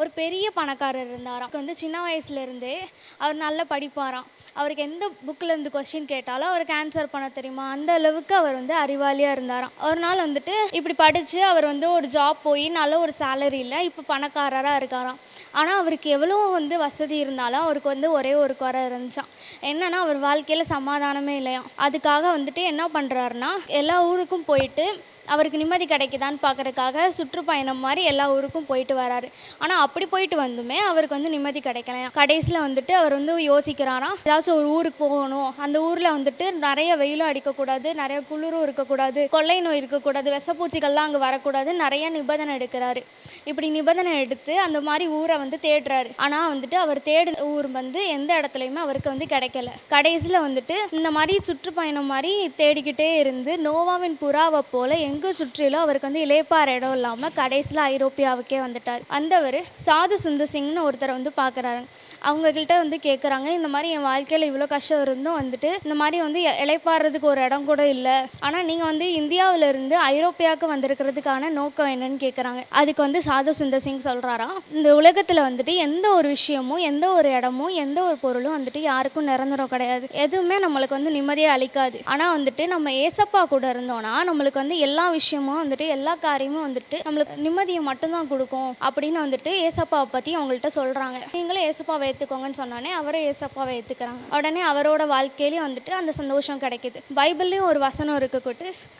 ஒரு பெரிய பணக்காரர் இருந்தாராம். வந்து சின்ன வயசுலேருந்தே அவர் நல்லா படிப்பாராம். அவருக்கு எந்த புக்கிலேருந்து கொஸ்டின் கேட்டாலும் அவருக்கு ஆன்சர் பண்ண தெரியுமா, அந்த அளவுக்கு அவர் வந்து அறிவாளியாக இருந்தாராம். ஒரு நாள் வந்துட்டு இப்படி படித்து அவர் வந்து ஒரு ஜாப் போய் நல்ல ஒரு சேலரியில் இப்போ பணக்காரராக இருக்காராம். ஆனால் அவருக்கு எவ்வளோ வந்து வசதி இருந்தாலும் அவருக்கு வந்து ஒரே ஒரு குறை இருந்துச்சான். என்னன்னா, அவர் வாழ்க்கையில் சமாதானமே இல்லையாம். அதுக்காக வந்துட்டு என்ன பண்ணுறாருனா, எல்லா ஊருக்கும் போயிட்டு அவருக்கு நிம்மதி கிடைக்குதான்னு பார்க்குறதுக்காக சுற்றுப்பயணம் மாதிரி எல்லா ஊருக்கும் போயிட்டு வராரு. ஆனால் அப்படி போயிட்டு வந்துமே அவருக்கு வந்து நிம்மதி கிடைக்கலையா. கடைசியில் வந்துட்டு அவர் வந்து யோசிக்கிறாராம், ஏதாச்சும் ஒரு ஊருக்கு போகணும், அந்த ஊரில் வந்துட்டு நிறைய வெயிலும் அடிக்கக்கூடாது, நிறைய குளிரும் இருக்கக்கூடாது, கொள்ளை நோய் இருக்கக்கூடாது, விஷப்பூச்சிகள்லாம் அங்கே வரக்கூடாது, நிறைய நிபந்தனை எடுக்கிறாரு. இப்படி நிபந்தனை எடுத்து அந்த மாதிரி ஊரை வந்து தேடுறாரு. ஆனால் வந்துட்டு அவர் தேடு ஊர் வந்து எந்த இடத்துலையுமே அவருக்கு வந்து கிடைக்கல. கடைசியில் வந்துட்டு இந்த மாதிரி சுற்றுப்பயணம் மாதிரி தேடிக்கிட்டே இருந்து நோவாவின் புறாவை போல எங்கே சுற்றிலும் அவருக்கு வந்து இளைப்பாற இடம் இல்லாமல் கடைசியில் ஐரோப்பியாவுக்கே வந்துட்டார். வந்தவர் சாது சுந்தர் சிங்னு ஒருத்தரை வந்து பார்க்குறாரு. அவங்கக்கிட்ட வந்து கேட்குறாங்க, இந்த மாதிரி என் வாழ்க்கையில் இவ்வளோ கஷ்டம் இருந்தும் வந்துட்டு இந்த மாதிரி வந்து இளைப்பாறதுக்கு ஒரு இடம் கூட இல்லை, ஆனால் நீங்கள் வந்து இந்தியாவிலேருந்து ஐரோப்பியாவுக்கு வந்திருக்கிறதுக்கான நோக்கம் என்னன்னு கேட்குறாங்க. அதுக்கு வந்து சாது சுந்தர் சிங் சொல்கிறாராம், இந்த உலகத்தில் வந்துட்டு எந்த ஒரு விஷயமும் எந்த ஒரு இடமும் எந்த ஒரு பொருளும் வந்துட்டு யாருக்கும் நிரந்தரம் கிடையாது, எதுவுமே நம்மளுக்கு வந்து நிம்மதியை அளிக்காது. ஆனால் வந்துட்டு நம்ம ஏசப்பா கூட இருந்தோன்னா நம்மளுக்கு வந்து எல்லா விஷயமும் வந்துட்டு எல்லா காரியமும் வந்துட்டு நம்மளுக்கு நிம்மதியை மட்டும்தான் கொடுக்கும் அப்படின்னு வந்துட்டு ஏசப்பாவை பற்றி அவங்கள்ட்ட சொல்கிறாங்க. நீங்களும் ஏசப்பாவை ஏற்றுக்கோங்கன்னு சொன்னானே அவரே ஏசப்பாவை ஏற்றுக்கிறாங்க. உடனே அவரோட வாழ்க்கையிலையும் வந்துட்டு அந்த சந்தோஷம் கிடைக்குது. பைபிள்லேயும் ஒரு வசனம் இருக்கு,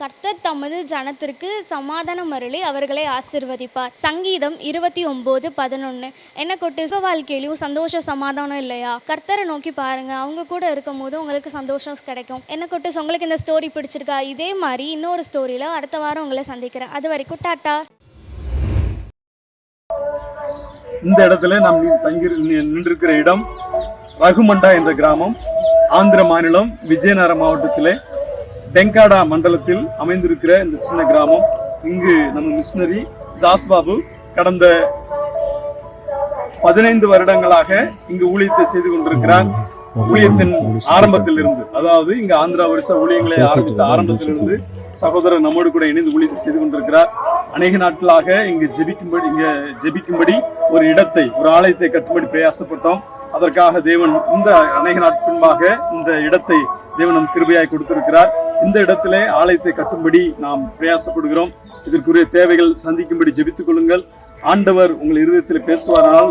கர்த்தர் தமது ஜனத்திற்கு சமாதானம் அருளி அவர்களை ஆசீர்வதிப்பார். சங்கீதம் 29:11. என்ன கொட்டு, வாழ்க்கையிலையும் சந்தோஷம் சமாதானம் இல்லையா? கர்த்தரை நோக்கி பாருங்க, அவங்க கூட இருக்கும் போது உங்களுக்கு சந்தோஷம் கிடைக்கும். என்ன கொட்டு, உங்களுக்கு இந்த ஸ்டோரி பிடிச்சிருக்கா? இதே மாதிரி இன்னொரு ஸ்டோரியில் அடுத்த வாரம் உங்களை சந்திக்கிறேன். அது வரைக்கும் டாட்டா. இந்த இடத்துல நாம் நின்றிருக்கிற இடம் ரகுமண்டா என்ற கிராமம், ஆந்திர மாநிலம் விஜயநகர மாவட்டத்திலே டெங்காடா மண்டலத்தில் அமைந்திருக்கிற இந்த சின்ன கிராமம். இங்கு நம்ம மிஷனரி தாஸ்பாபு கடந்த 15 வருடங்களாக இங்கு ஊழியத்தை செய்து கொண்டிருக்கிறார். ஊழியத்தின் ஆரம்பத்தில் இருந்து, அதாவது இங்கு ஆந்திரா வருஷ ஊழியங்களை ஆரம்பித்த ஆரம்பத்திலிருந்து சகோதரர் நம்மோடு கூட இணைந்து ஊழியத்தை செய்து கொண்டிருக்கிறார். அநேக நாட்களாக இங்கு ஜெபிக்கும்படி ஒரு இடத்தை, ஒரு ஆலயத்தை கட்டும்படி பிரயாசப்பட்டோம். அதற்காக தேவன் இந்த அநேக நாட்களுமாக இந்த இடத்தை தேவன் நம் கிருபையாய் கொடுத்திருக்கிறார். இந்த இடத்திலே ஆலயத்தை கட்டும்படி நாம் பிரயாசப்படுகிறோம். இதற்குரிய தேவைகள் சந்திக்கும்படி ஜெபித்துக் கொள்ளுங்கள். ஆண்டவர் உங்கள் இருதயத்தில் பேசுவாரானால்,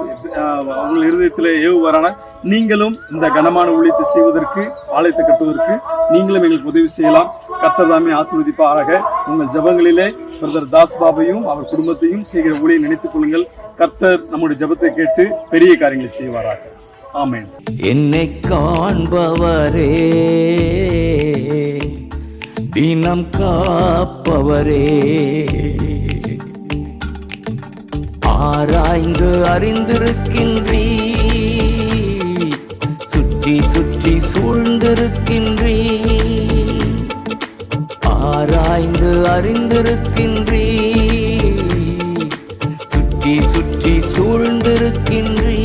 உங்கள் இருதயத்தில் ஏவுவாரானால், நீங்களும் இந்த கனமான ஊழியத்தை செய்வதற்கு, ஆலயத்தை கட்டுவதற்கு நீங்களும் எங்களுக்கு உதவி செய்யலாம். கர்த்தர் தாமே ஆசீர்வதிப்பாராக. உங்கள் ஜெபங்களிலே பிரதர் தாஸ்பாபையும் அவர் குடும்பத்தையும் செய்கிற ஊழியை நினைத்துக் கொள்ளுங்கள். கர்த்தர் நம்முடைய ஜெபத்தை கேட்டு பெரிய காரியங்களை செய்வாராக. ஆமென். என்னை காண்பவரே, தினம் காப்பவரே, ஆராய்ந்து அறிந்திருக்கின்றீ, சுற்றி சுற்றி சூழ்ந்திருக்கின்றீ, ஆராய்ந்து அறிந்திருக்கின்றீ, சுற்றி சுற்றி சூழ்ந்திருக்கின்றீ.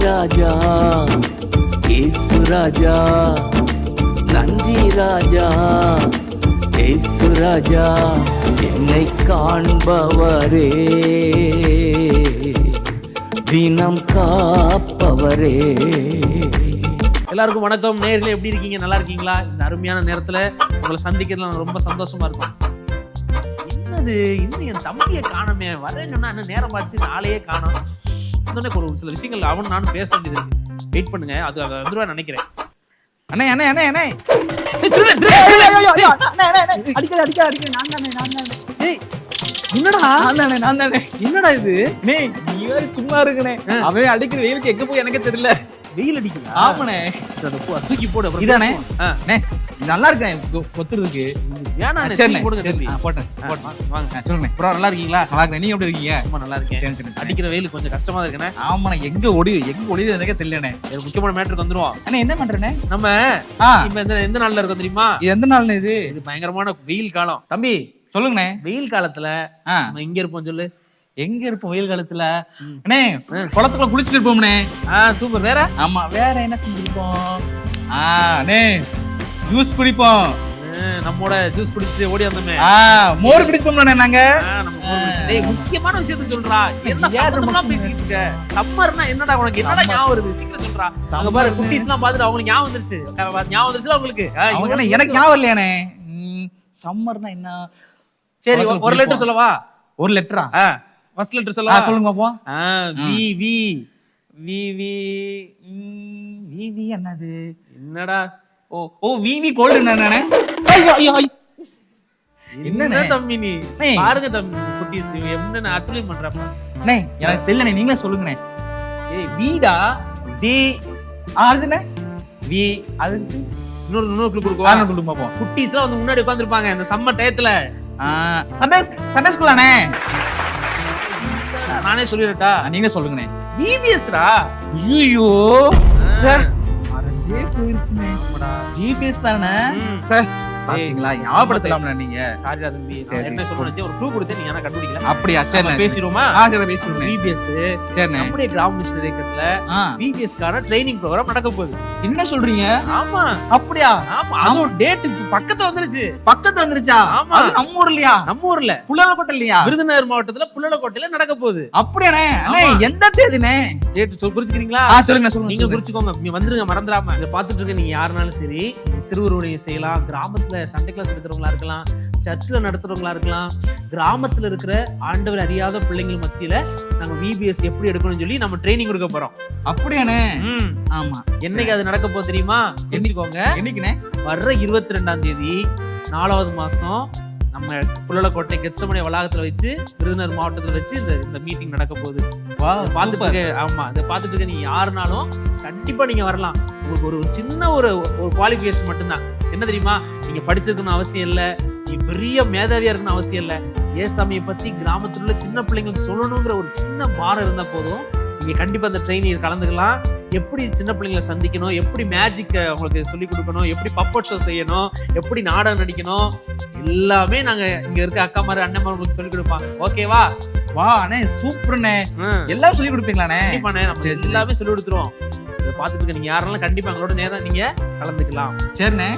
ராஜா இயேசு ராஜா, நன்றி ராஜா இயேசு ராஜா, என்னை காண்பவரே, தினம் காப்பவரே. எல்லாருக்கும் வணக்கம். நேயர்களே, எப்படி இருக்கீங்க? நல்லா இருக்கீங்களா? இந்த அருமையான நேரத்தில் உங்களை சந்திக்கிறதுல நான் ரொம்ப சந்தோஷமா இருக்கும். என்னது இன்னும் என் தம்பியை காணமே, வரேன்னு சொன்னா இன்னும் நேரம் ஆச்சு, நாளையே காணோம். ஒரு சில விஷயங்கள் அவன் நானும் பேச வேண்டியது இருக்கு. வெயிட் பண்ணுங்க, அது வந்துருவா நினைக்கிறேன். அண்ணே அண்ணே அண்ணே அண்ணே, என்னடா இது? நீ வேற சும்மா இருக்குனே, அவன் அடிக்கிற வெயிலுக்கு எங்க போய் எனக்கு தெரியல. வெயில் அடிக்குதா? ஆமாண்ணே. தூக்கி போடு. இதானே நல்லா இருக்கேன் கொத்துறதுக்கு. ஏன்னா சரி போடுங்க சரி தம்பி. போட்டேன் வாங்க சொல்லுங்க. ப்ரோ நல்லா இருக்கீங்களா? நல்லா இருக்கேன், நீங்க எப்படி இருக்கீங்க? ரொம்ப நல்லா இருக்கேன். சரி, சரி. அடிக்கிற வெயில் கொஞ்சம் கஷ்டமா தான் இருக்குண்ணே. ஆமாண்ணே, எங்க ஒளியுது எனக்கே தெரியலண்ணே. சரி, முக்கியமான மேட்டருக்கு வந்துருவோம். அண்ணே என்ன பண்றேண்ணே? நம்ம இப்ப எந்த நாள்ல இருக்கோம் தெரியுமா? இது எந்த நாள்னு இது? இது பயங்கரமான வெயில் காலம் தம்பி. சொல்லுங்கண்ணே. வெயில் காலத்துல நம்ம எங்க இருப்போம் சொல்லு? எங்க இருப்போம் வெயில் காலத்துல? அண்ணே குளத்துக்குள்ள குளிச்சுட்டு இருப்போம்ண்ணே. சூப்பர். வேற? ஆமா, வேற என்ன செஞ்சிருப்போம்? அண்ணே ஜூஸ் குடிப்போம். நம்மோட ஜூஸ் குடிச்சிட்டு ஓடி வந்தோமே. மோர் குடிப்போம்ண்ணே நாங்க. முக்கியமான விஷயத்த சொல்றா. என்ன சம்பந்தமா பேசிக்கிட்டு இருக்க? சம்மர்னா என்னடா உனக்கு என்னடா ஞாபகம் வருது? சீக்கிரம் சொல்றா. அங்க பாரு குட்டீஸ் எல்லாம் பாத்துட்டு அவங்களுக்கு ஞாபகம் வந்துருச்சு. ஞாபகம் வந்துருச்சுல உங்களுக்கு? எனக்கு ஞாபகம் இல்லையானே. சம்மர்னா என்ன? சரி, ஒரு லெட்டர் சொல்லவா? ஒரு லெட்டரா? ஃபர்ஸ்ட் லெட்டர் சொல்லவா? சொல்லுங்க பாப்போம். V V V V V V என்னது? என்னடா? ஓ வி வி கோல்ட் என்னண்ணே? ஐயோ ஐயோ என்ன தம்பி நீ பாருங்க தம்பி, குட்டீஸ் என்ன அட்டுலி பண்றப்ப. அண்ணே எனக்கு தெரியலண்ணே, நீங்களே சொல்லுங்கண்ணே. ஏய் வீடா? டி அதுண்ணே வி. அது இன்னொரு க்ளூ கொடுக்குவா? கொடுங்க பாப்போம். குட்டீஸ்லாம் வந்து முன்னாடி உட்கார்ந்திருப்பாங்க இந்த சம்மர் டயத்துல. சண்டே ஸ்கூலாண்ணே. நானே சொல்லிரட்டா? நீங்களே சொல்லுங்கண்ணே. விபிஎஸ்ரா? ஐயோ சார் மறந்தே போயிருச்சுண்ணே. விபிஎஸ் தானே சார்? பாத்தீங்களா, ஞாபகப்படுத்தலாம்ல நீங்க. சாரிடா தம்பி, நான் என்ன சொல்றேன்னு ஒரு க்ளூ கொடுத்து நீங்க என்ன கண்டுபிடிக்கல. அப்படியா? சரி பேசிரோமா? சரி பேசிரோம். விபிஎஸ் சரிண்ணே. நம்முடைய கிராம மிஷனரி இயக்கத்துல விபிஎஸ்கான ட்ரைனிங் ப்ரோகிராம் நடக்க போகுது. என்ன சொல்றீங்க? ஆமா. அப்படியா? ஆமா, அது டேட் பக்கத்துல வந்துருச்சு. பக்கத்துல வந்துருச்சா? ஆமா. அது நம்ம ஊர் இல்லையா? நம்ம ஊர்ல புள்ளலக்கோட்டை இல்லையா? விருதுநகர் மாவட்டத்துல புள்ளலக்கோட்டையில நடக்க போகுது. அப்படியானே? அண்ணே எந்த தேதினே? டேட் குறிச்சுக்கிறீங்களா? சொல்லுங்க சொல்லுங்க. நீங்க குறிச்சுக்கோங்க, நீங்க வந்துருங்க மறந்துடாம. இத பாத்துட்டு இருக்க நீங்க யாருனாலும் சரி, சிறுவருடைய செய்யலாம், கிராமத்துல சண்டே கிளாஸ் நடத்துறவங்களா இருக்கலாம், சர்ச்சில் நடத்துறவங்களா இருக்கலாம், கிராமத்துல இருக்கிற ஆண்டவர் அறியாத பிள்ளைங்கள் மத்தியில நாங்க விபிஎஸ் எப்படி எடுக்கணும்னு சொல்லி நம்ம ட்ரைனிங் கொடுக்க போறோம். அப்படியானே? ஆமா. என்னைக்கு அது நடக்க போகுது தெரியுமா? தெரிஞ்சுக்கோங்க. என்னைக்குனே? வர்ற 22ஆம் தேதி 4வது மாசம் நம்ம புள்ளலக்கோட்டை கெத்சமனே வளாகத்துல வச்சு, விருதுநகர் மாவட்டத்துல வச்சு இந்த மீட்டிங் நடக்க போகுது. பாத்துட்டு இருக்க. ஆமா, இதை பாத்துட்டு இருக்க நீங்க யாருனாலும் கண்டிப்பா நீங்க வரலாம். உங்களுக்கு ஒரு சின்ன ஒரு குவாலிஃபிகேஷன் மட்டும்தான். என்ன தெரியுமா? நீங்க படிச்சிருக்கணும் அவசியம் இல்ல, நீங்க பெரிய மேதாவியா இருக்கணும் அவசியம் இல்ல. ஏசாமியை பத்தி கிராமத்துல உள்ள சின்ன பிள்ளைங்களுக்கு சொல்லணுங்கிற ஒரு சின்ன பாரம் இருந்தா போதும். நீங்க கண்டிப்பா அந்த ட்ரைனிங் கலந்துக்கலாம். எப்படி சின்ன பிள்ளைங்களை சந்திக்கணும், எப்படி மேஜிக் அவங்களுக்கு சொல்லிக் கொடுக்கணும், எப்படி பப்பட் ஷோ செய்யணும், எப்படி நாடகம் நடிக்கணும், எல்லாமே நாங்க இங்க இருக்க அக்கா மாதிரி அண்ணன் மாதிரி உங்களுக்கு சொல்லிக் கொடுப்பாங்க. ஓகேவா? வா அண்ணே, சூப்பர்ண்ணே. எல்லாம் சொல்லி கொடுப்பீங்களாண்ணே? கண்டிப்பாண்ணே, நம்ம எல்லாமே சொல்லி கொடுத்துருவோம். இதை பார்த்துட்டு இருக்க நீங்க யாரெல்லாம் கண்டிப்பா எங்களோட நேரம் நீங்க கலந்துக்கலாம். சரிண்ணே.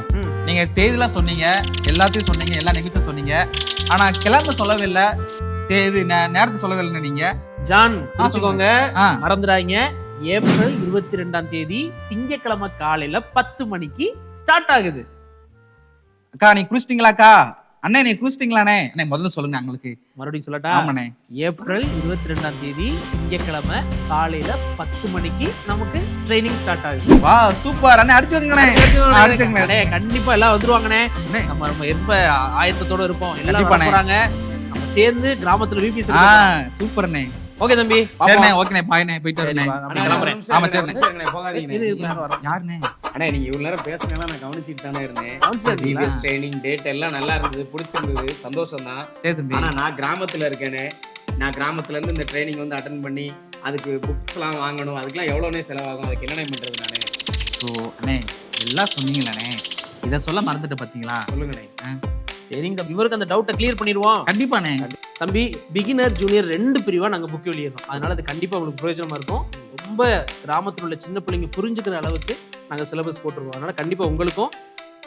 நீங்க தேதியெல்லாம் சொன்னீங்க, எல்லாத்தையும் சொன்னீங்க, எல்லா நிகழ்ச்சியும் சொன்னீங்க. ஆனா கிளம்ப சொல்லவே இல்லை, தேதி நேரத்தை சொல்லவே இல்லை. நீங்க ஜான் புரிச்சுக்கோங்க, மறந்துடாதீங்க. ஏப்ரல் 22ஆம் தேதி திங்கட்கிழமை காலையில 10 மணிக்கு ஸ்டார்ட் ஆகுது. அக்கா நீ குளிச்சிட்டீங்களாக்கா? அண்ணே நீ குளிச்சிட்டீங்களாண்ணே? அண்ணே முதல்ல சொல்லுங்க உங்களுக்கு. மறுபடியும் சொல்லட்டா? ஆமாண்ணே. ஏப்ரல் 22ஆம் தேதி திங்கட்கிழமை காலையில 10 மணிக்கு நமக்கு ட்ரைனிங் ஸ்டார்ட் ஆகுது. வா சூப்பர் அண்ணே, அடிச்சு வந்துங்கண்ணே. கண்டிப்பா எல்லாம் வந்துருவாங்கண்ணே. நம்ம எப்ப ஆயத்தத்தோட இருப்போம், எல்லாம் போறாங்க. நம்ம சேர்ந்து கிராமத்துல விபிஎஸ். சூப்பர் அண்ணே. ஓகே தம்பி. சரிண்ணே, ஓகேண்ணே, பாய்ண்ணே, போயிட்டு வரேண்ணே. ஆமா சரிண்ணே. போகாதீங்க. யாருண்ணே? அண்ணே நீங்க இவ்வளவு நேரம் பேசுனீங்களா? நான் கவனிச்சிட்டு தானே இருந்தேன். விபிஎஸ் ட்ரைனிங் டேட் எல்லாம் நல்லா இருந்தது, பிடிச்சிருந்தது, சந்தோஷம் தான். சரி தம்பி. ஆனா நான் கிராமத்துல இருக்கேனே, நான் கிராமத்துல இருந்து இந்த ட்ரைனிங் வந்து அட்டென்ட் பண்ணி அதுக்கு புக்ஸ் எல்லாம் வாங்கணும், அதுக்கெல்லாம் எவ்வளவுனே செலவாகும், அதுக்கு என்னென்ன பண்றது நானே? ஸோ அண்ணே எல்லாம் சொன்னீங்களே, இதை சொல்ல மறந்துட்டு பார்த்தீங்களா? சொல்லுங்கண்ணே. சரிங்க தம்பி, இவருக்கு அந்த டவுட்டை கிளியர் பண்ணிடுவோம். கண்டிப்பாண்ணே. தம்பி, பிகினர் ஜூனியர் 2 பிரிவா நாங்க புக் வெளியிடுறோம். அதனால அது கண்டிப்பா உங்களுக்கு பிரயோஜனமா இருக்கும். ரொம்ப கிராமத்தில் உள்ள சின்ன பிள்ளைங்க புரிஞ்சுக்கிற அளவுக்கு நாங்க சிலபஸ் போட்டுருவோம். அதனால கண்டிப்பா உங்களுக்கும்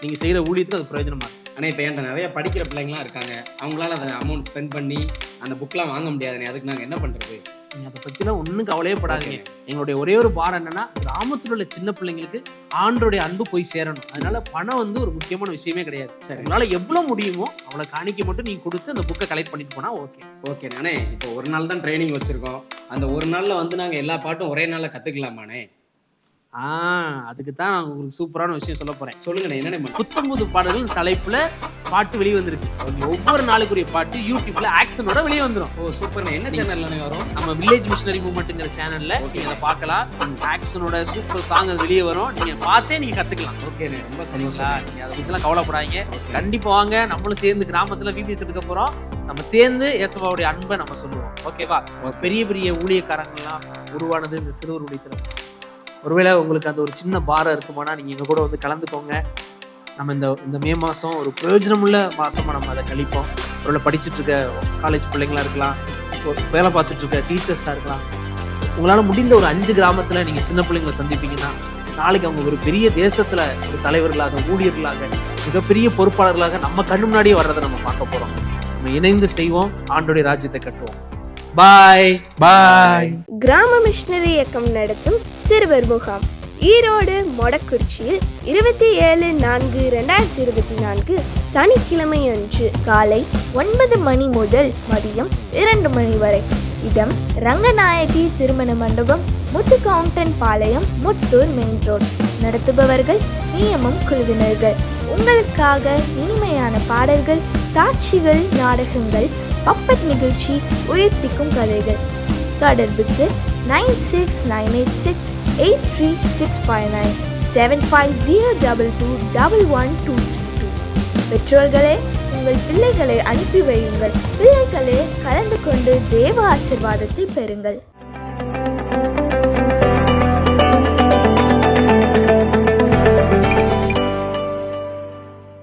நீங்க செய்யற ஊழியத்துக்கு அது பிரயோஜனமா இருக்கும். ஆனால் இப்போ என்கிட்ட நிறைய படிக்கிற பிள்ளைங்களாம் இருக்காங்க, அவங்களால அதை அமௌண்ட் ஸ்பெண்ட் பண்ணி அந்த புக்லாம் வாங்க முடியாதுண்ணே. அதுக்கு நாங்கள் என்ன பண்ணுறது? நீங்கள் அதை பற்றிலாம் ஒன்றும் கவலையே படாதீங்க. எங்களுடைய ஒரே ஒரு பாரம் என்னன்னா, கிராமத்தில் உள்ள சின்ன பிள்ளைங்களுக்கு ஆண்டோடைய அன்பு போய் சேரணும். அதனால பணம் வந்து ஒரு முக்கியமான விஷயமே கிடையாது. சரி, உங்களால் எவ்வளோ முடியுமோ அவ்வளோ காணிக்க மட்டும் நீங்கள் கொடுத்து அந்த புக்கை கலெக்ட் பண்ணிட்டு போனால் ஓகே. ஓகே நானே, இப்போ ஒரு நாள் தான் ட்ரைனிங் வச்சுருக்கோம். அந்த ஒரு நாளில் வந்து நாங்கள் எல்லா பாட்டும் ஒரே நாளில் கற்றுக்கலாமாண்ணே? அதுக்கு தான் நான் உங்களுக்கு சூப்பரான விஷயம் சொல்ல போறேன். சொல்லுங்க, என்ன புத்தம்புது பாடல்கள் தலைப்புல பாட்டு வெளியே வந்திருக்கு. ஒவ்வொரு நாளுக்குரிய பாட்டு யூடியூப்ல ஆக்ஷனோட வெளியே வந்துடும். ஓ சூப்பர். என்ன சேனல்ல வரும்? நம்ம வில்லேஜ் மிஷனரி மூவ்மெண்ட்ங்கிற சேனல்ல நீங்க அதை பார்க்கலாம். ஆக்ஷனோட சூப்பர் சாங் அது வெளியே வரும். நீங்க பார்த்தே நீங்க கத்துக்கலாம். ஓகே, ரொம்ப சரிங்களா? நீங்க அதை பத்திலாம் கவலைப்படாதீங்க. கண்டிப்பா வாங்க, நம்மளும் சேர்ந்து கிராமத்துல விபிஎஸ் எடுக்க போறோம். நம்ம சேர்ந்து இயேசுவோடைய அன்பை நம்ம சொல்லுவோம். ஓகேவா? பெரிய பெரிய ஊழியக்காரங்கள்லாம் உருவானது இந்த சிறுவர் ஊழியத்துல. ஒருவேளை உங்களுக்கு அந்த ஒரு சின்ன பாரம் இருக்குமானா நீங்க எங்க கூட வந்து கலந்துக்கோங்க. நம்ம இந்த மே மாதம் ஒரு பிரயோஜனமுள்ள மாதமாக நம்ம அதை கழிப்போம். ஒருவேளை படிச்சுட்டு இருக்க காலேஜ் பிள்ளைங்களா இருக்கலாம், ஒரு வேலை பார்த்துட்டு இருக்க டீச்சர்ஸாக இருக்கலாம். உங்களால் முடிந்த ஒரு 5 கிராமத்தில் நீங்கள் சின்ன பிள்ளைங்களை சந்திப்பீங்கன்னா நாளைக்கு அவங்க ஒரு பெரிய தேசத்தில் ஒரு தலைவர்களாக, ஊழியர்களாக, மிகப்பெரிய பொறுப்பாளர்களாக நம்ம கண்ணு முன்னாடியே வர்றதை நம்ம பார்க்க போகிறோம். நம்ம இணைந்து செய்வோம், ஆண்டோடைய ராஜ்யத்தை கட்டுவோம். பாய் பாய். கிராம மிஷனரி இயக்கம் நடத்தும் சிறுவர் முகாம் ஈரோடு மொடக்குறிச்சியில் 27/4/2024 சனிக்கிழமை அன்று காலை 9 மணி முதல் மதியம் 2 மணி வரை. இடம் ரங்கநாயகி திருமண மண்டபம், முத்து கவுண்டன் பாளையம், முத்தூர் மெயின் ரோட். நடத்துபவர்கள் நியமம் குழுவினர்கள். உங்களுக்காக இனிமையான பாடல்கள், சாட்சிகள், நாடகங்கள், பப்பட் நிகழ்ச்சி, உயிர்ப்பிக்கும் கதைகள். தொடர்புக்கு 9698683659 7502221122. பெற்றோர்களே, உங்கள் பிள்ளைகளை அனுப்பி வையுங்கள். பிள்ளைகளே கலந்து கொண்டு தேவ ஆசீர்வாதத்தை பெறுங்கள்.